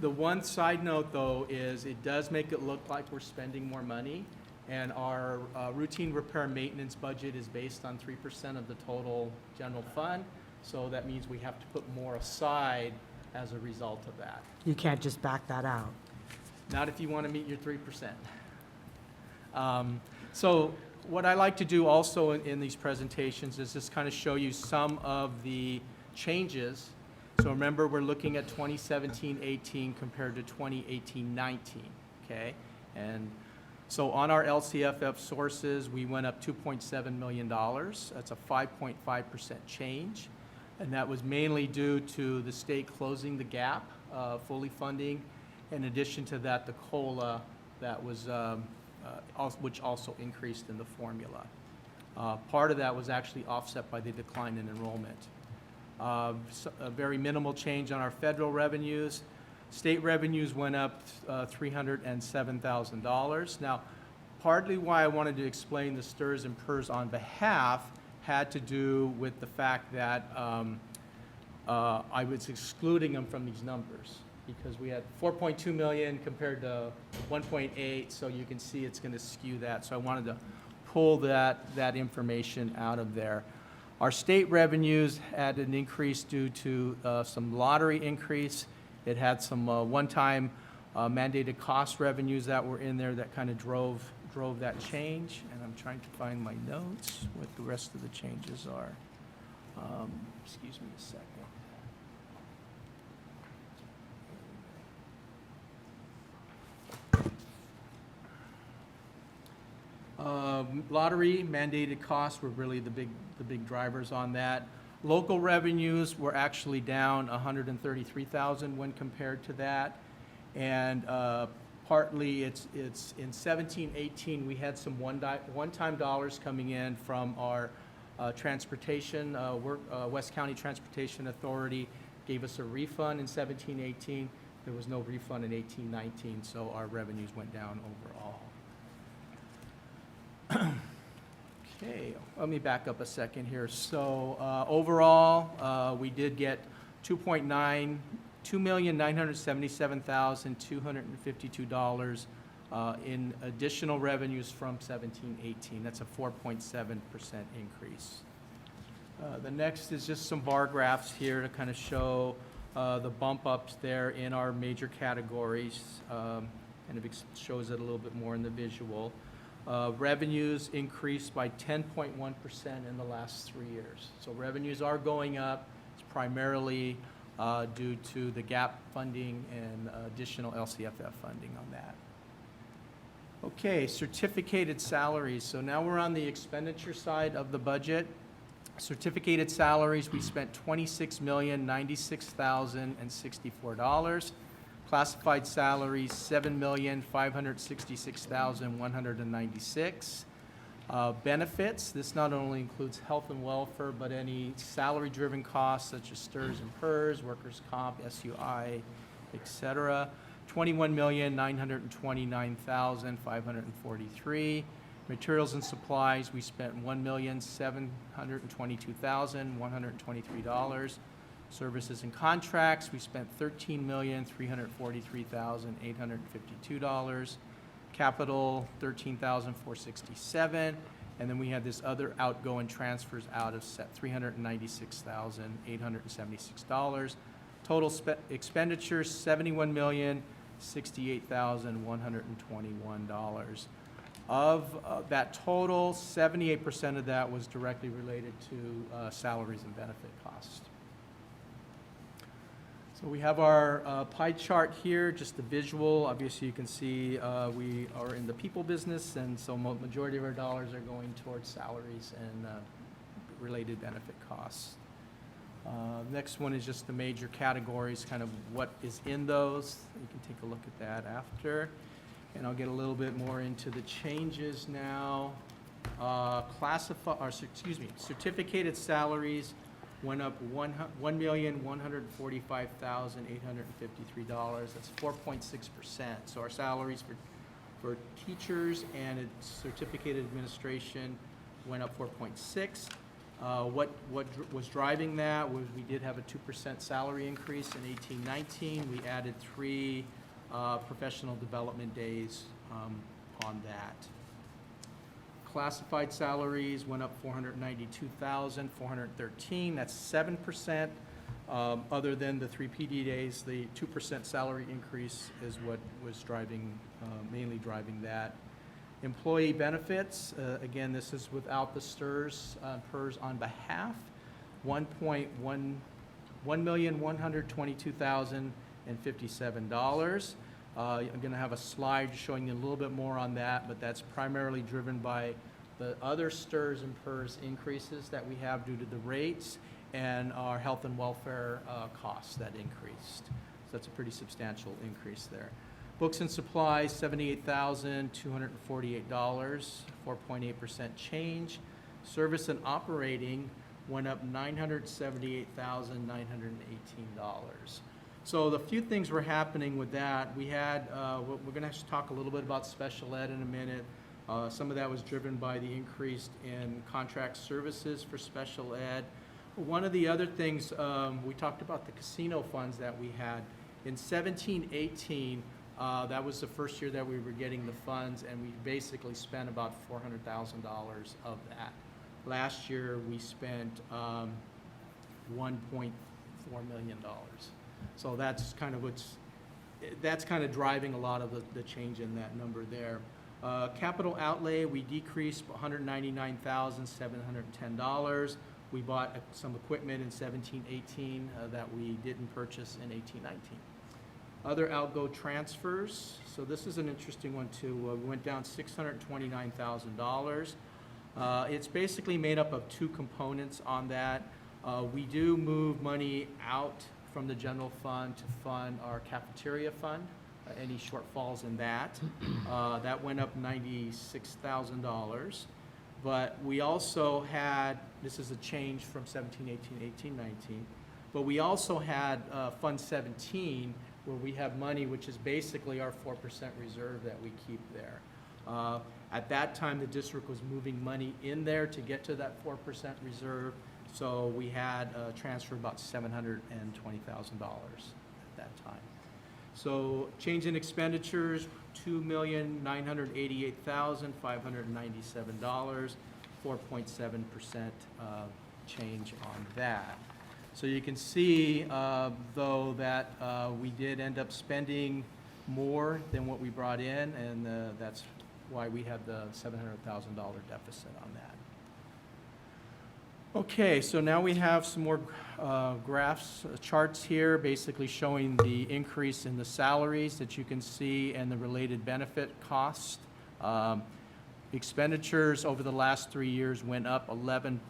The one side note, though, is it does make it look like we're spending more money, and our routine repair and maintenance budget is based on 3% of the total general fund, so that means we have to put more aside as a result of that. You can't just back that out. Not if you want to meet your 3%. So what I like to do also in these presentations is just kind of show you some of the changes. So remember, we're looking at 2017-18 compared to 2018-19, okay? And so on our LCFF sources, we went up $2.7 million. That's a 5.5% change. And that was mainly due to the state closing the gap, fully funding. In addition to that, the COLA that was, which also increased in the formula. Part of that was actually offset by the decline in enrollment. A very minimal change on our federal revenues. State revenues went up $307,000. Now, partly why I wanted to explain the STRS and PERS on behalf had to do with the fact that I was excluding them from these numbers, because we had 4.2 million compared to 1.8, so you can see it's going to skew that. So I wanted to pull that information out of there. Our state revenues had an increase due to some lottery increase. It had some one-time mandated cost revenues that were in there that kind of drove that change. And I'm trying to find my notes, what the rest of the changes are. Excuse me a second. Lottery mandated costs were really the big drivers on that. Local revenues were actually down $133,000 when compared to that, and partly it's in 17-18 we had some one-time dollars coming in from our transportation West County Transportation Authority gave us a refund in 17-18. There was no refund in 18-19, so our revenues went down overall. Okay, let me back up a second here. So overall, we did get $2,977,252 in additional revenues from 17-18. That's a 4.7% increase. The next is just some bar graphs here to kind of show the bump ups there in our major categories, and it shows it a little bit more in the visual. Revenues increased by 10.1% in the last 3 years. So revenues are going up. It's primarily due to the GAP funding and additional LCFF funding on that. Okay, certificated salaries. So now we're on the expenditure side of the budget. Certificated salaries, we spent $26,096,064. Classified salaries, $7,566,196. Benefits, this not only includes health and welfare, but any salary-driven costs such as STRS and PERS, workers' comp, SUI, etc. $21,929,543. Materials and supplies, we spent $1,722,123. Services and contracts, we spent $13,343,852. Capital, $13,467. And then we had this other outgoing transfers out of $396,876. Total expenditures, $71,068,121. Of that total, 78% of that was directly related to salaries and benefit costs. So we have our pie chart here, just the visual. Obviously, you can see we are in the people business, and so majority of our dollars are going towards salaries and related benefit costs. Next one is just the major categories, kind of what is in those. You can take a look at that after. And I'll get a little bit more into the changes now. Certificated salaries went up $1,145,853. That's 4.6%. So our salaries for teachers and certificated administration went up 4.6. What was driving that was we did have a 2% salary increase in 18-19. We added 3 professional development days on that. Classified salaries went up $492,413. That's 7%. Other than the 3 PD days, the 2% salary increase is what was driving, mainly driving that. Employee benefits, again, this is without the STRS, PERS on behalf, $1,122,057. I'm going to have a slide showing you a little bit more on that, but that's primarily driven by the other STRS and PERS increases that we have due to the rates and our health and welfare costs that increased. So that's a pretty substantial increase there. Books and supplies, $78,248, 4.8% change. Service and operating went up $978,918. So the few things were happening with that. We had, we're going to talk a little bit about special ed in a minute. Some of that was driven by the increase in contract services for special ed. One of the other things, we talked about the casino funds that we had. In 17-18, that was the first year that we were getting the funds, and we basically spent about $400,000 of that. Last year, we spent $1.4 million. So that's kind of driving a lot of the change in that number there. Capital outlay, we decreased $199,710. We bought some equipment in 17-18 that we didn't purchase in 18-19. Other outgo transfers, so this is an interesting one too. We went down $629,000. It's basically made up of 2 components on that. We do move money out from the general fund to fund our cafeteria fund, any shortfalls in that. That went up $96,000. But we also had, this is a change from 17-18, 18-19, but we also had Fund 17, where we have money, which is basically our 4% reserve that we keep there. At that time, the district was moving money in there to get to that 4% reserve, so we had a transfer about $720,000 at that time. So change in expenditures, $2,988,597, 4.7% change on that. So you can see, though, that we did end up spending more than what we brought in, and that's why we had the $700,000 deficit on that. Okay, so now we have some more graphs, charts here, basically showing the increase in the salaries that you can see and the related benefit cost. Expenditures over the last 3 years went up 11.3%.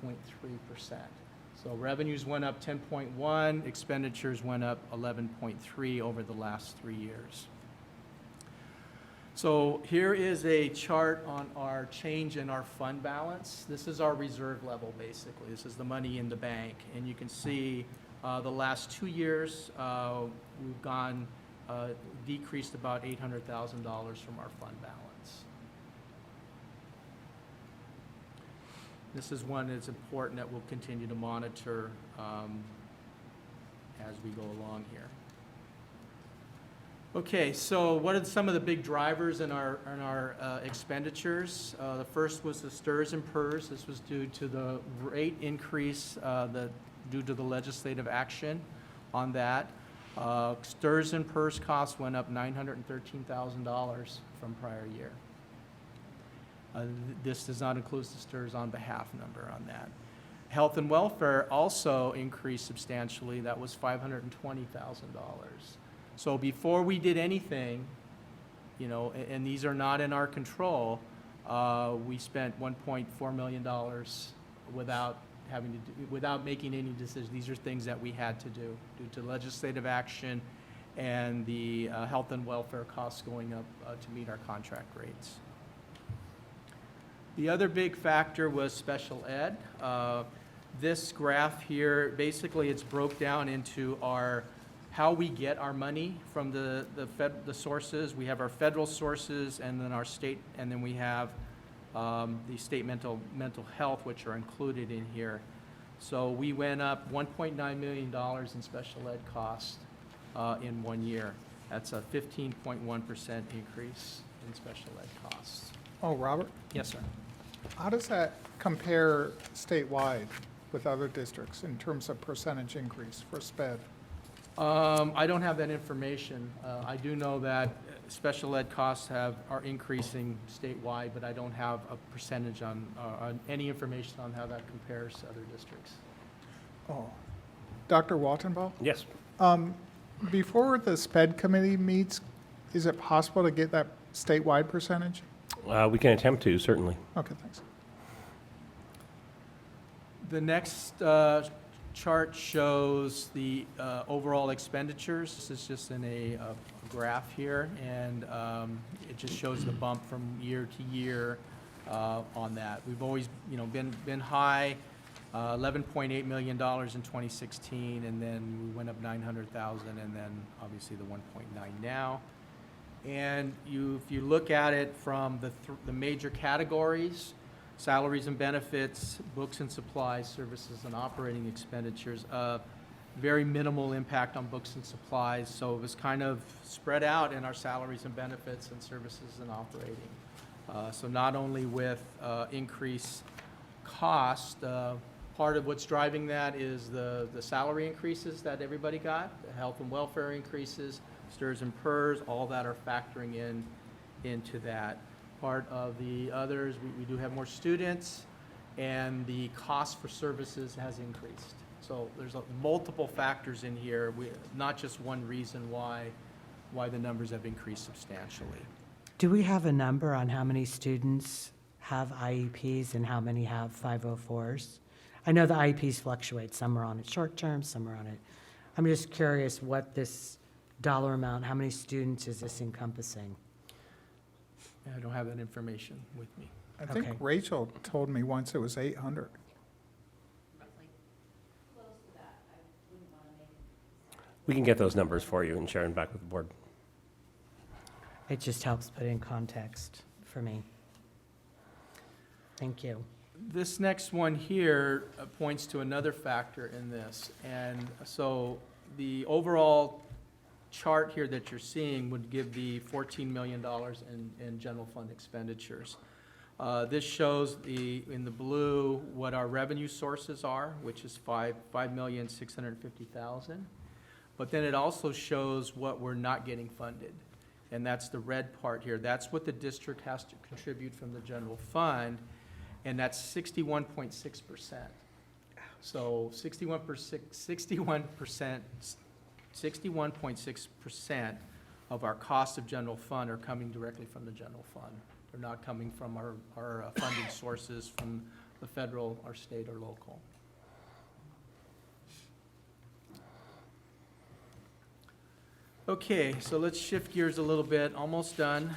So revenues went up 10.1, expenditures went up 11.3 over the last 3 years. So here is a chart on our change in our fund balance. This is our reserve level, basically. This is the money in the bank. And you can see the last 2 years, we've gone, decreased about $800,000 from our fund balance. This is one that's important that we'll continue to monitor as we go along here. Okay, so what are some of the big drivers in our expenditures? The first was the STRS and PERS. This was due to the rate increase due to the legislative action on that. STRS and PERS costs went up $913,000 from prior year. This does not include the STRS on behalf number on that. Health and welfare also increased substantially. That was $520,000. So before we did anything, you know, and these are not in our control, we spent $1.4 million without making any decisions. These are things that we had to do due to legislative action and the health and welfare costs going up to meet our contract rates. The other big factor was special ed. This graph here, basically it's broke down into how we get our money from the sources. We have our federal sources, and then our state, and then we have the state mental health, which are included in here. So we went up $1.9 million in special ed costs in 1 year. That's a 15.1% increase in special ed costs. Oh, Robert, Yes, sir. how does that compare statewide with other districts in terms of percentage increase for sped? I don't have that information. I do know that special ed costs are increasing statewide, but I don't have a percentage on any information on how that compares to other districts. Oh, Dr. Waltenbaugh? Yes. Before the SPED committee meets, is it possible to get that statewide percentage? We can attempt to, certainly. Okay, thanks. The next chart shows the overall expenditures. This is just in a graph here, and it just shows the bump from year to year on that. We've always, been high, $11.8 million in 2016, and then we went up 900,000, and then obviously the 1.9 now. And if you look at it from the major categories, salaries and benefits, books and supplies, services and operating expenditures, very minimal impact on books and supplies. So it was kind of spread out in our salaries and benefits and services and operating. So not only with increased cost, part of what's driving that is the salary increases that everybody got, the health and welfare increases, STRS and PERS, all that are factoring into that. Part of the others, we do have more students, and the cost for services has increased. So there's multiple factors in here, not just one reason why the numbers have increased substantially. Do we have a number on how many students have IEPs and how many have 504s? I know the IEPs fluctuate. Some are on it short term, some are on it. I'm just curious what this dollar amount, how many students is this encompassing? I don't have that information with me. I think Okay. Rachel told me once it was 800. We can get those numbers for you and share them back with the board. It just helps put it in context for me. Thank you. This next one here points to another factor in this. And so the overall chart here that you're seeing would give the $14 million in general fund expenditures. This shows in the blue what our revenue sources are, which is $5,650,000. But then it also shows what we're not getting funded. And that's the red part here. That's what the district has to contribute from the general fund, and that's 61.6%. So 61.6% of our cost of general fund are coming directly from the general fund. They're not coming from our funding sources from the federal, or state, or local. Okay, so let's shift gears a little bit, almost done.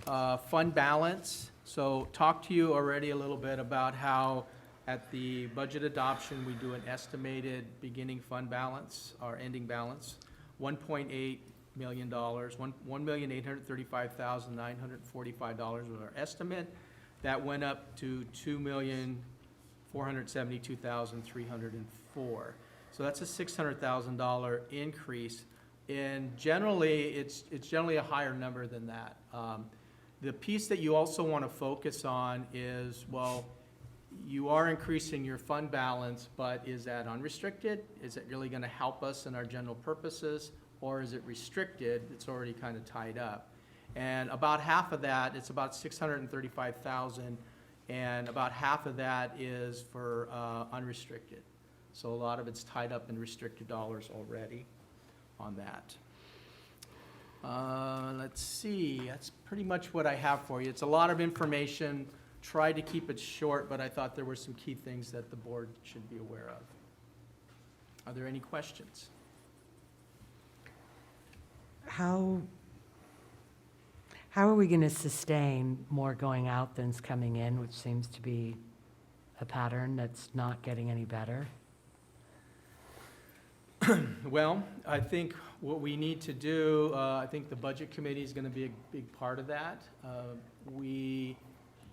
Fund balance. So talked to you already a little bit about how at the budget adoption, we do an estimated beginning fund balance, or ending balance, $1.8 million, $1,835,945 was our estimate. That went up to $2,472,304. So that's a $600,000 increase. And generally, it's generally a higher number than that. The piece that you also want to focus on is, well, you are increasing your fund balance, but is that unrestricted? Is it really going to help us in our general purposes? Or is it restricted? It's already kind of tied up. And about half of that, it's about $635,000, and about half of that is for unrestricted. So a lot of it's tied up in restricted dollars already on that. Let's see, that's pretty much what I have for you. It's a lot of information. Tried to keep it short, but I thought there were some key things that the board should be aware of. Are there any questions? How are we going to sustain more going out than's coming in, which seems to be a pattern that's not getting any better? Well, I think what we need to do, I think the budget committee is going to be a big part of that. We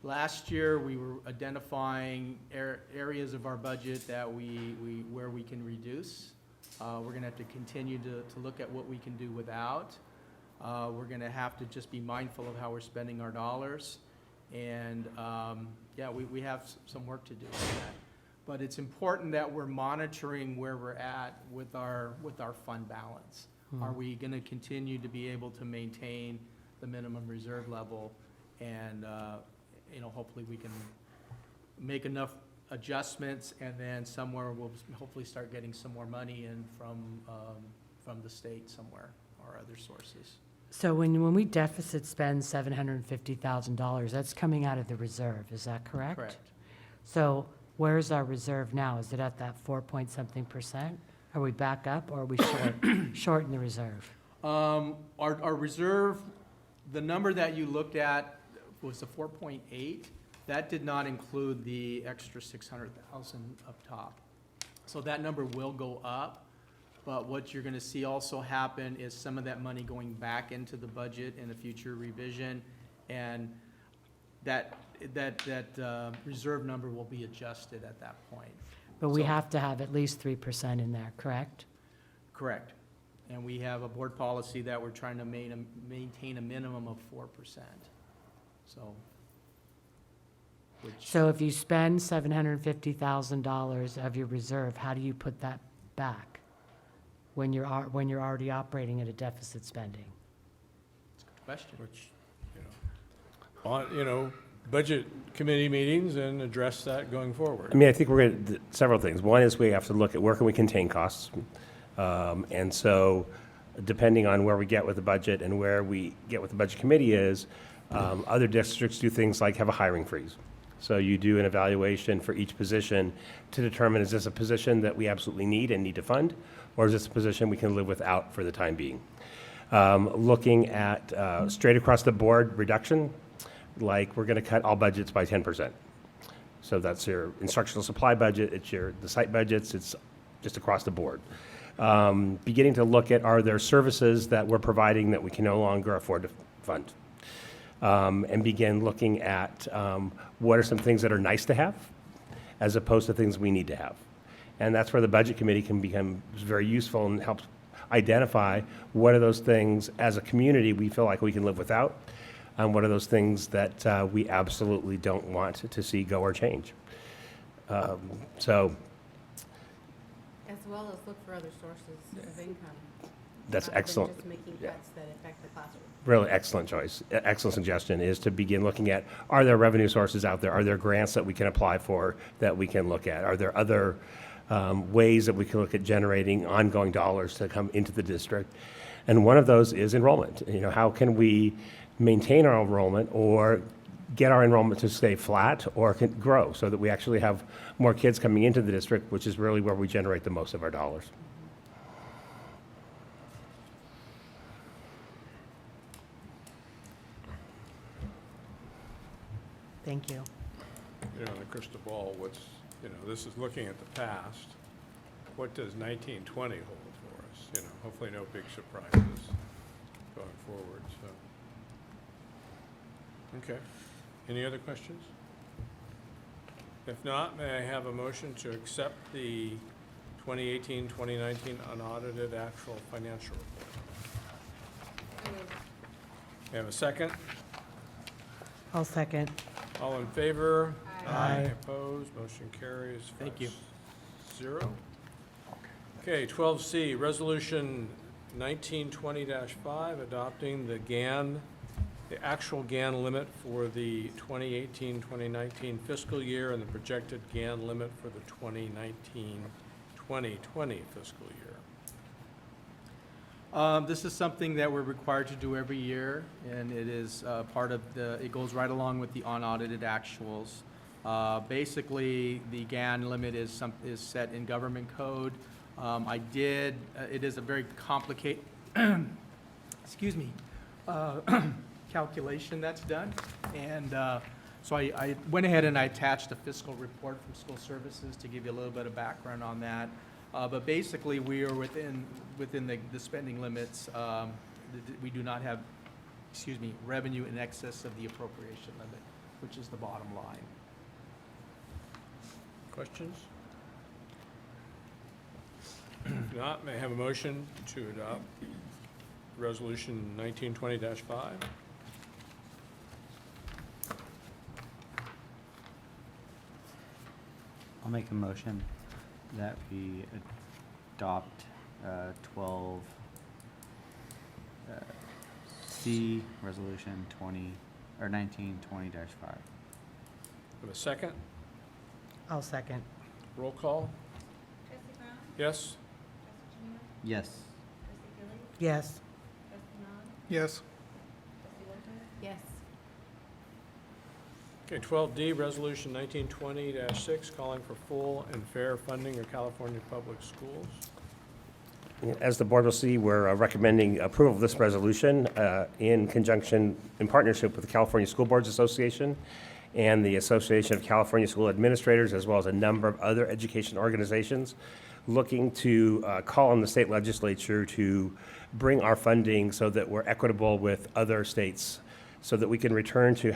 Last year, we were identifying areas of our budget that where we can reduce. We're gonna have to continue to look at what we can do without. We're gonna have to just be mindful of how we're spending our dollars. And, yeah, we have some work to do on that. But it's important that we're monitoring where we're at with our fund balance. Are we gonna continue to be able to maintain the minimum reserve level? And, you know, hopefully we can make enough adjustments, and then somewhere we'll hopefully start getting some more money in from the state somewhere or other sources. So when we deficit spend $750,000, that's coming out of the reserve, is that correct? Correct. So where's our reserve now? Is it at that 4-point-something%? Are we back up, or are we short in the reserve? Our reserve, the number that you looked at was the 4.8. That did not include the extra 600,000 up top. So that number will go up, but what you're gonna see also happen is some of that money going back into the budget in a future revision, and that reserve number will be adjusted at that point. But we So- have to have at least 3% in there, correct? Correct. And we have a board policy that we're trying to maintain a minimum of 4%. So, which, So if you spend $750,000 of your reserve, how do you put that back when you're already operating at a deficit spending? question. Which, budget committee meetings and address that going forward. I mean, I think we're going to, several things. One is we have to look at where can we contain costs. And so depending on where we get with the budget and where we get with the budget committee is, other districts do things like have a hiring freeze. So you do an evaluation for each position to determine, is this a position that we absolutely need and need to fund? Or is this a position we can live without for the time being? Looking at straight across the board reduction, like we're going to cut all budgets by 10%. So that's your instructional supply budget, it's the site budgets, it's just across the board. Beginning to look at, are there services that we're providing that we can no longer afford to fund? And begin looking at what are some things that are nice to have as opposed to things we need to have. And that's where the budget committee can become very useful and help identify what are those things as a community we feel like we can live without, and what are those things that we absolutely don't want to see go or change. So As well as look for other sources of income. That's rather than excellent. just making Yeah. cuts that affect the classroom. really excellent choice, excellent suggestion is to begin looking at, are there revenue sources out there? Are there grants that we can apply for that we can look at? Are there other ways that we can look at generating ongoing dollars to come into the district? And one of those is enrollment. How can we maintain our enrollment or get our enrollment to stay flat or can grow so that we actually have more kids coming into the district, which is really where we generate the most of our dollars. Thank you. The crystal ball, this is looking at the past. What does 1920 hold for us? Hopefully no big surprises going forward, so. Okay. Any other questions? If not, may I have a motion to accept the 2018-2019 unaudited actual financial report? May I have a second? I'll second. All in favor? Aye. Opposed? Motion carries. Thank you. 5-0. Okay, 12C, Resolution 1920-5, adopting the actual GAN limit for the 2018-2019 fiscal year and the projected GAN limit for the 2019-2020 fiscal year. This is something that we're required to do every year, and it is part of it goes right along with the unaudited actuals. Basically, the GAN limit is set in government code. It is a very complicated, excuse me, calculation that's done. And so I went ahead and I attached a fiscal report from School Services to give you a little bit of background on that. But basically, we are within the spending limits. We do not have, revenue in excess of the appropriation limit. which is the bottom line. Questions? If not, may I have a motion to adopt Resolution 1920-5? I'll make a motion that we adopt 12 C Resolution 1920-5. Have a second? I'll second. Roll call? Yes? Yes. Yes. Yes. Yes. Okay, 12D, Resolution 1920-6, calling for full and fair funding of California Public Schools. As the board will see, we're recommending approval of this resolution in partnership with the California School Boards Association and the Association of California School Administrators, as well as a number of other education organizations, looking to call on the state legislature to bring our funding so that we're equitable with other states, so that we can return to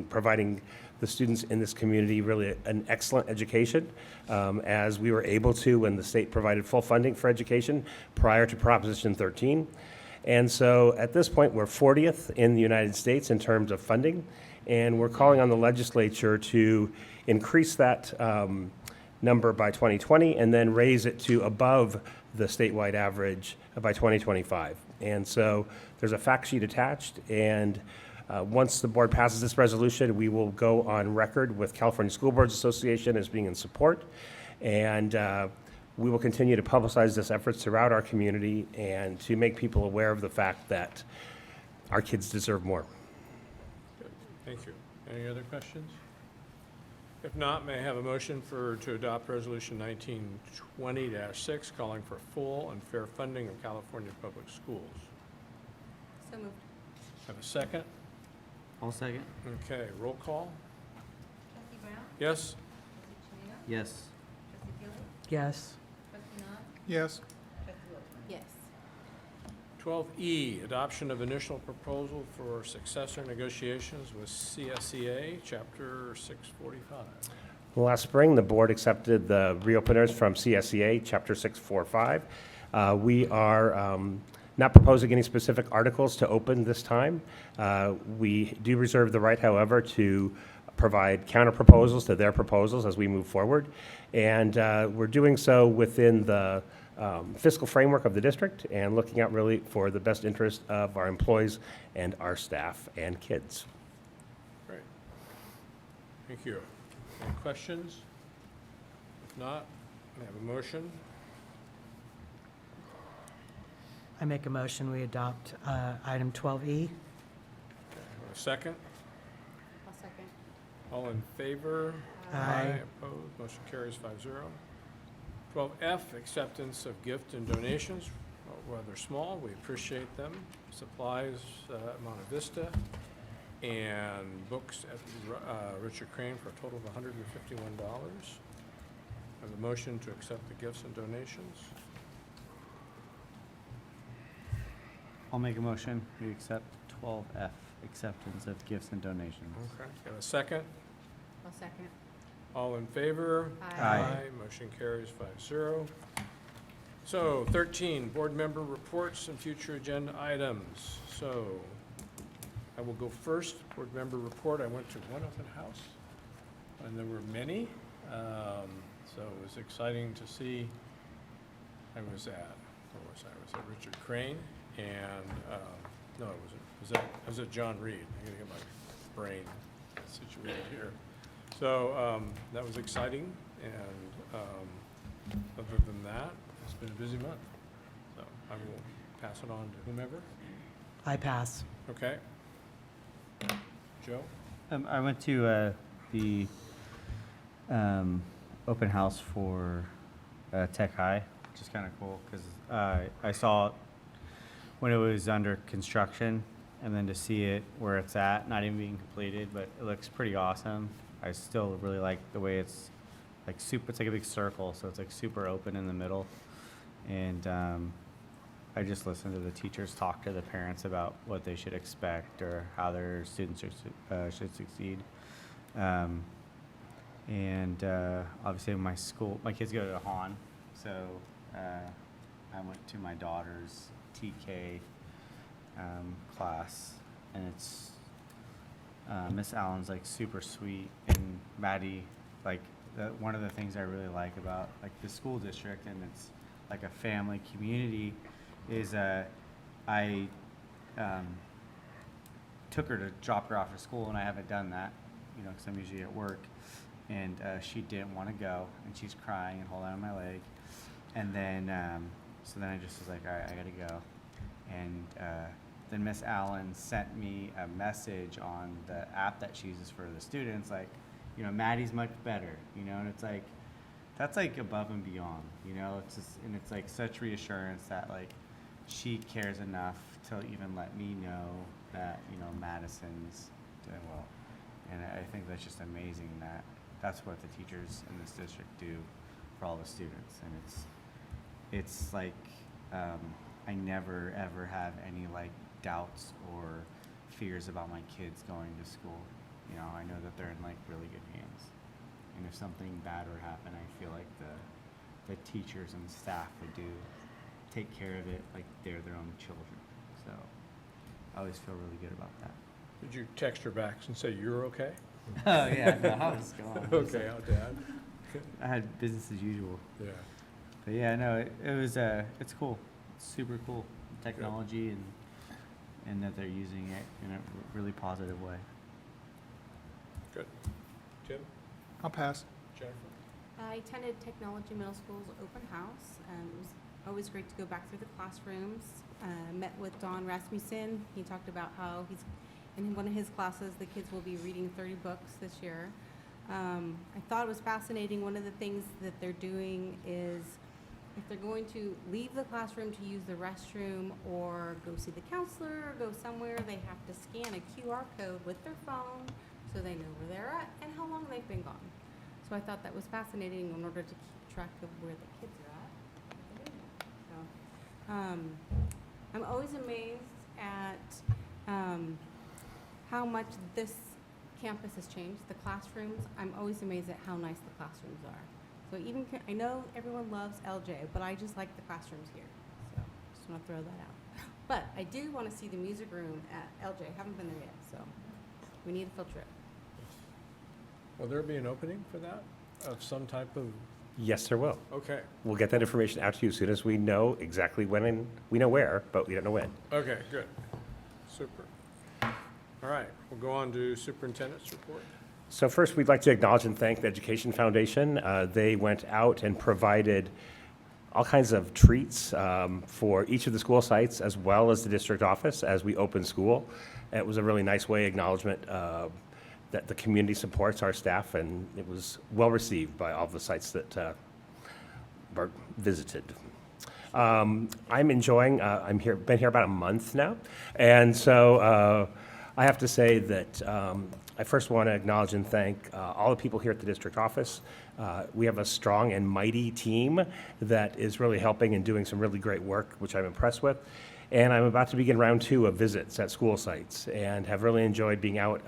providing the students in this community really an excellent education, as we were able to when the state provided full funding for education prior to Proposition 13. And so at this point, we're 40th in the United States in terms of funding, and we're calling on the legislature to increase that number by 2020 and then raise it to above the statewide average by 2025. And so there's a fact sheet attached, and once the board passes this resolution, we will go on record with California School Boards Association as being in support, and we will continue to publicize this efforts throughout our community and to make people aware of the fact that our kids deserve more. Good. Thank you. Any other questions? If not, may I have a motion to adopt Resolution 1920-6, calling for full and fair funding of California Public Schools? So moved. Have a second? I'll second. Okay, roll call? Trustee Brown? Yes? Trustee Chio? Yes. Trustee Gillies? Yes. Trustee Nod? Yes. Trustee Wilson? Yes. 12E, adoption of initial proposal for successor negotiations with CSEA, Chapter 645. Last spring, the board accepted the reopeners from CSEA, Chapter 645. We are not proposing any specific articles to open this time. We do reserve the right, however, to provide counter proposals to their proposals as we move forward. And we're doing so within the fiscal framework of the district and looking out really for the best interest of our employees and our staff and kids. Great. Thank you. Any questions? If not, I have a motion. I make a motion, we adopt item 12E. A second? I'll second. All in favor? Aye. Opposed? Motion carries 5-0. 12F, acceptance of gift and donations, rather small, we appreciate them. Supplies at Monte Vista, and books at Richard Crane for a total of $151. Have a motion to accept the gifts and donations. I'll make a motion. We accept 12F, acceptance of gifts and donations. Okay. Have a second? I'll second. All in favor? Aye. Motion carries 5-0. So 13, board member reports and future agenda items. So I will go first. Board member report, I went to one open house, and there were many. So it was exciting to see. I was at Richard Crane, and, no, it wasn't. I was at John Reed. I'm gonna get my brain situated here. So that was exciting, and other than that, it's been a busy month. So I will pass it on to whomever. I pass. Okay. Joe? I went to the open house for Tech High, which is kind of cool because I saw it when it was under construction, and then to see it where it's at, not even being completed, but it looks pretty awesome. I still really like the way it's like it's like a big circle, so it's like super open in the middle. And I just listened to the teachers talk to the parents about what they should expect or how their students should succeed. And obviously my kids go to Hahn, so I went to my daughter's TK class, and it's Miss Allen's like super sweet, and Maddie, like one of the things I really like about like the school district, and it's like a family community, is I took her to drop her off at school, and I haven't done that, you know, because I'm usually at work. And she didn't want to go, and she's crying and holding on my leg. And then, so then I just was like, all right, I gotta go. And then Miss Allen sent me a message on the app that she uses for the students, like, you know, Maddie's much better, you know, and it's like, that's like above and beyond, you know, it's just, and it's like such reassurance that like she cares enough to even let me know that, you know, Madison's doing well. And I think that's just amazing that that's what the teachers in this district do for all the students. And it's like, I never ever have any like doubts or fears about my kids going to school. You know, I know that they're in like really good hands. And if something bad were to happen, I feel like the teachers and staff would take care of it like they're their own children. So I always feel really good about that. Did you text her back and say you're okay? Oh yeah, no, I was going. Okay, I'll Dad. I had business as usual. Yeah. But yeah, no, it was it's cool. It's super cool technology, and that they're using it in a really positive way. Good. Jim? I'll pass. Jennifer? I attended Technology Middle School's open house. It was always great to go back through the classrooms. Met with Don Rasmussen. He talked about how in one of his classes, the kids will be reading 30 books this year. I thought it was fascinating. One of the things that they're doing is if they're going to leave the classroom to use the restroom or go see the counselor or go somewhere, they have to scan a QR code with their phone so they know where they're at and how long they've been gone. So I thought that was fascinating in order to keep track of where the kids are at. So, I'm always amazed at how much this campus has changed, the classrooms. I'm always amazed at how nice the classrooms are. So even, I know everyone loves LJ, but I just like the classrooms here. So just want to throw that out. But I do want to see the music room at LJ. Haven't been there yet, so we need a field trip. Will there be an opening for that of some type of? Yes, there will. Okay. We'll get that information out to you as soon as we know exactly when, and we know where, but we don't know when. Okay, good. Super. All right, we'll go on to superintendent's report. So first, we'd like to acknowledge and thank the Education Foundation. They went out and provided all kinds of treats for each of the school sites as well as the district office as we open school. It was a really nice way acknowledgement that the community supports our staff, and it was well received by all the sites that were visited. I'm enjoying, been here about a month now, and so I have to say that I first want to acknowledge and thank all the people here at the district office. We have a strong and mighty team that is really helping and doing some really great work, which I'm impressed with. And I'm about to begin round 2 of visits at school sites and have really enjoyed being out,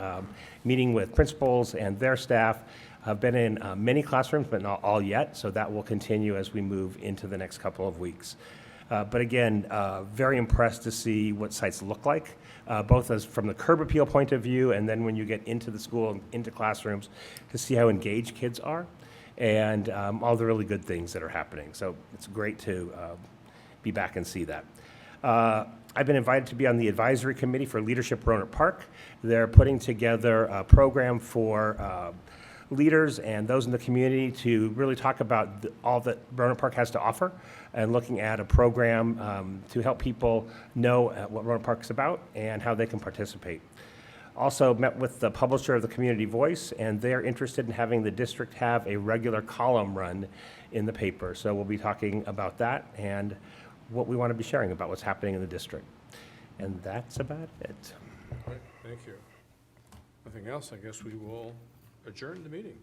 meeting with principals and their staff. I've been in many classrooms, but not all yet, so that will continue as we move into the next couple of weeks. But again, very impressed to see what sites look like, both as from the curb appeal point of view, and then when you get into the school, into classrooms, to see how engaged kids are, and all the really good things that are happening. So it's great to be back and see that. I've been invited to be on the advisory committee for Leadership Rohnert Park. They're putting together a program for leaders and those in the community to really talk about all that Rohnert Park has to offer, and looking at a program to help people know what Rohnert Park is about and how they can participate. Also met with the publisher of the Community Voice, and they're interested in having the district have a regular column run in the paper. So we'll be talking about that and what we want to be sharing about what's happening in the district. And that's about it. All right, thank you. Nothing else, I guess we will adjourn the meeting.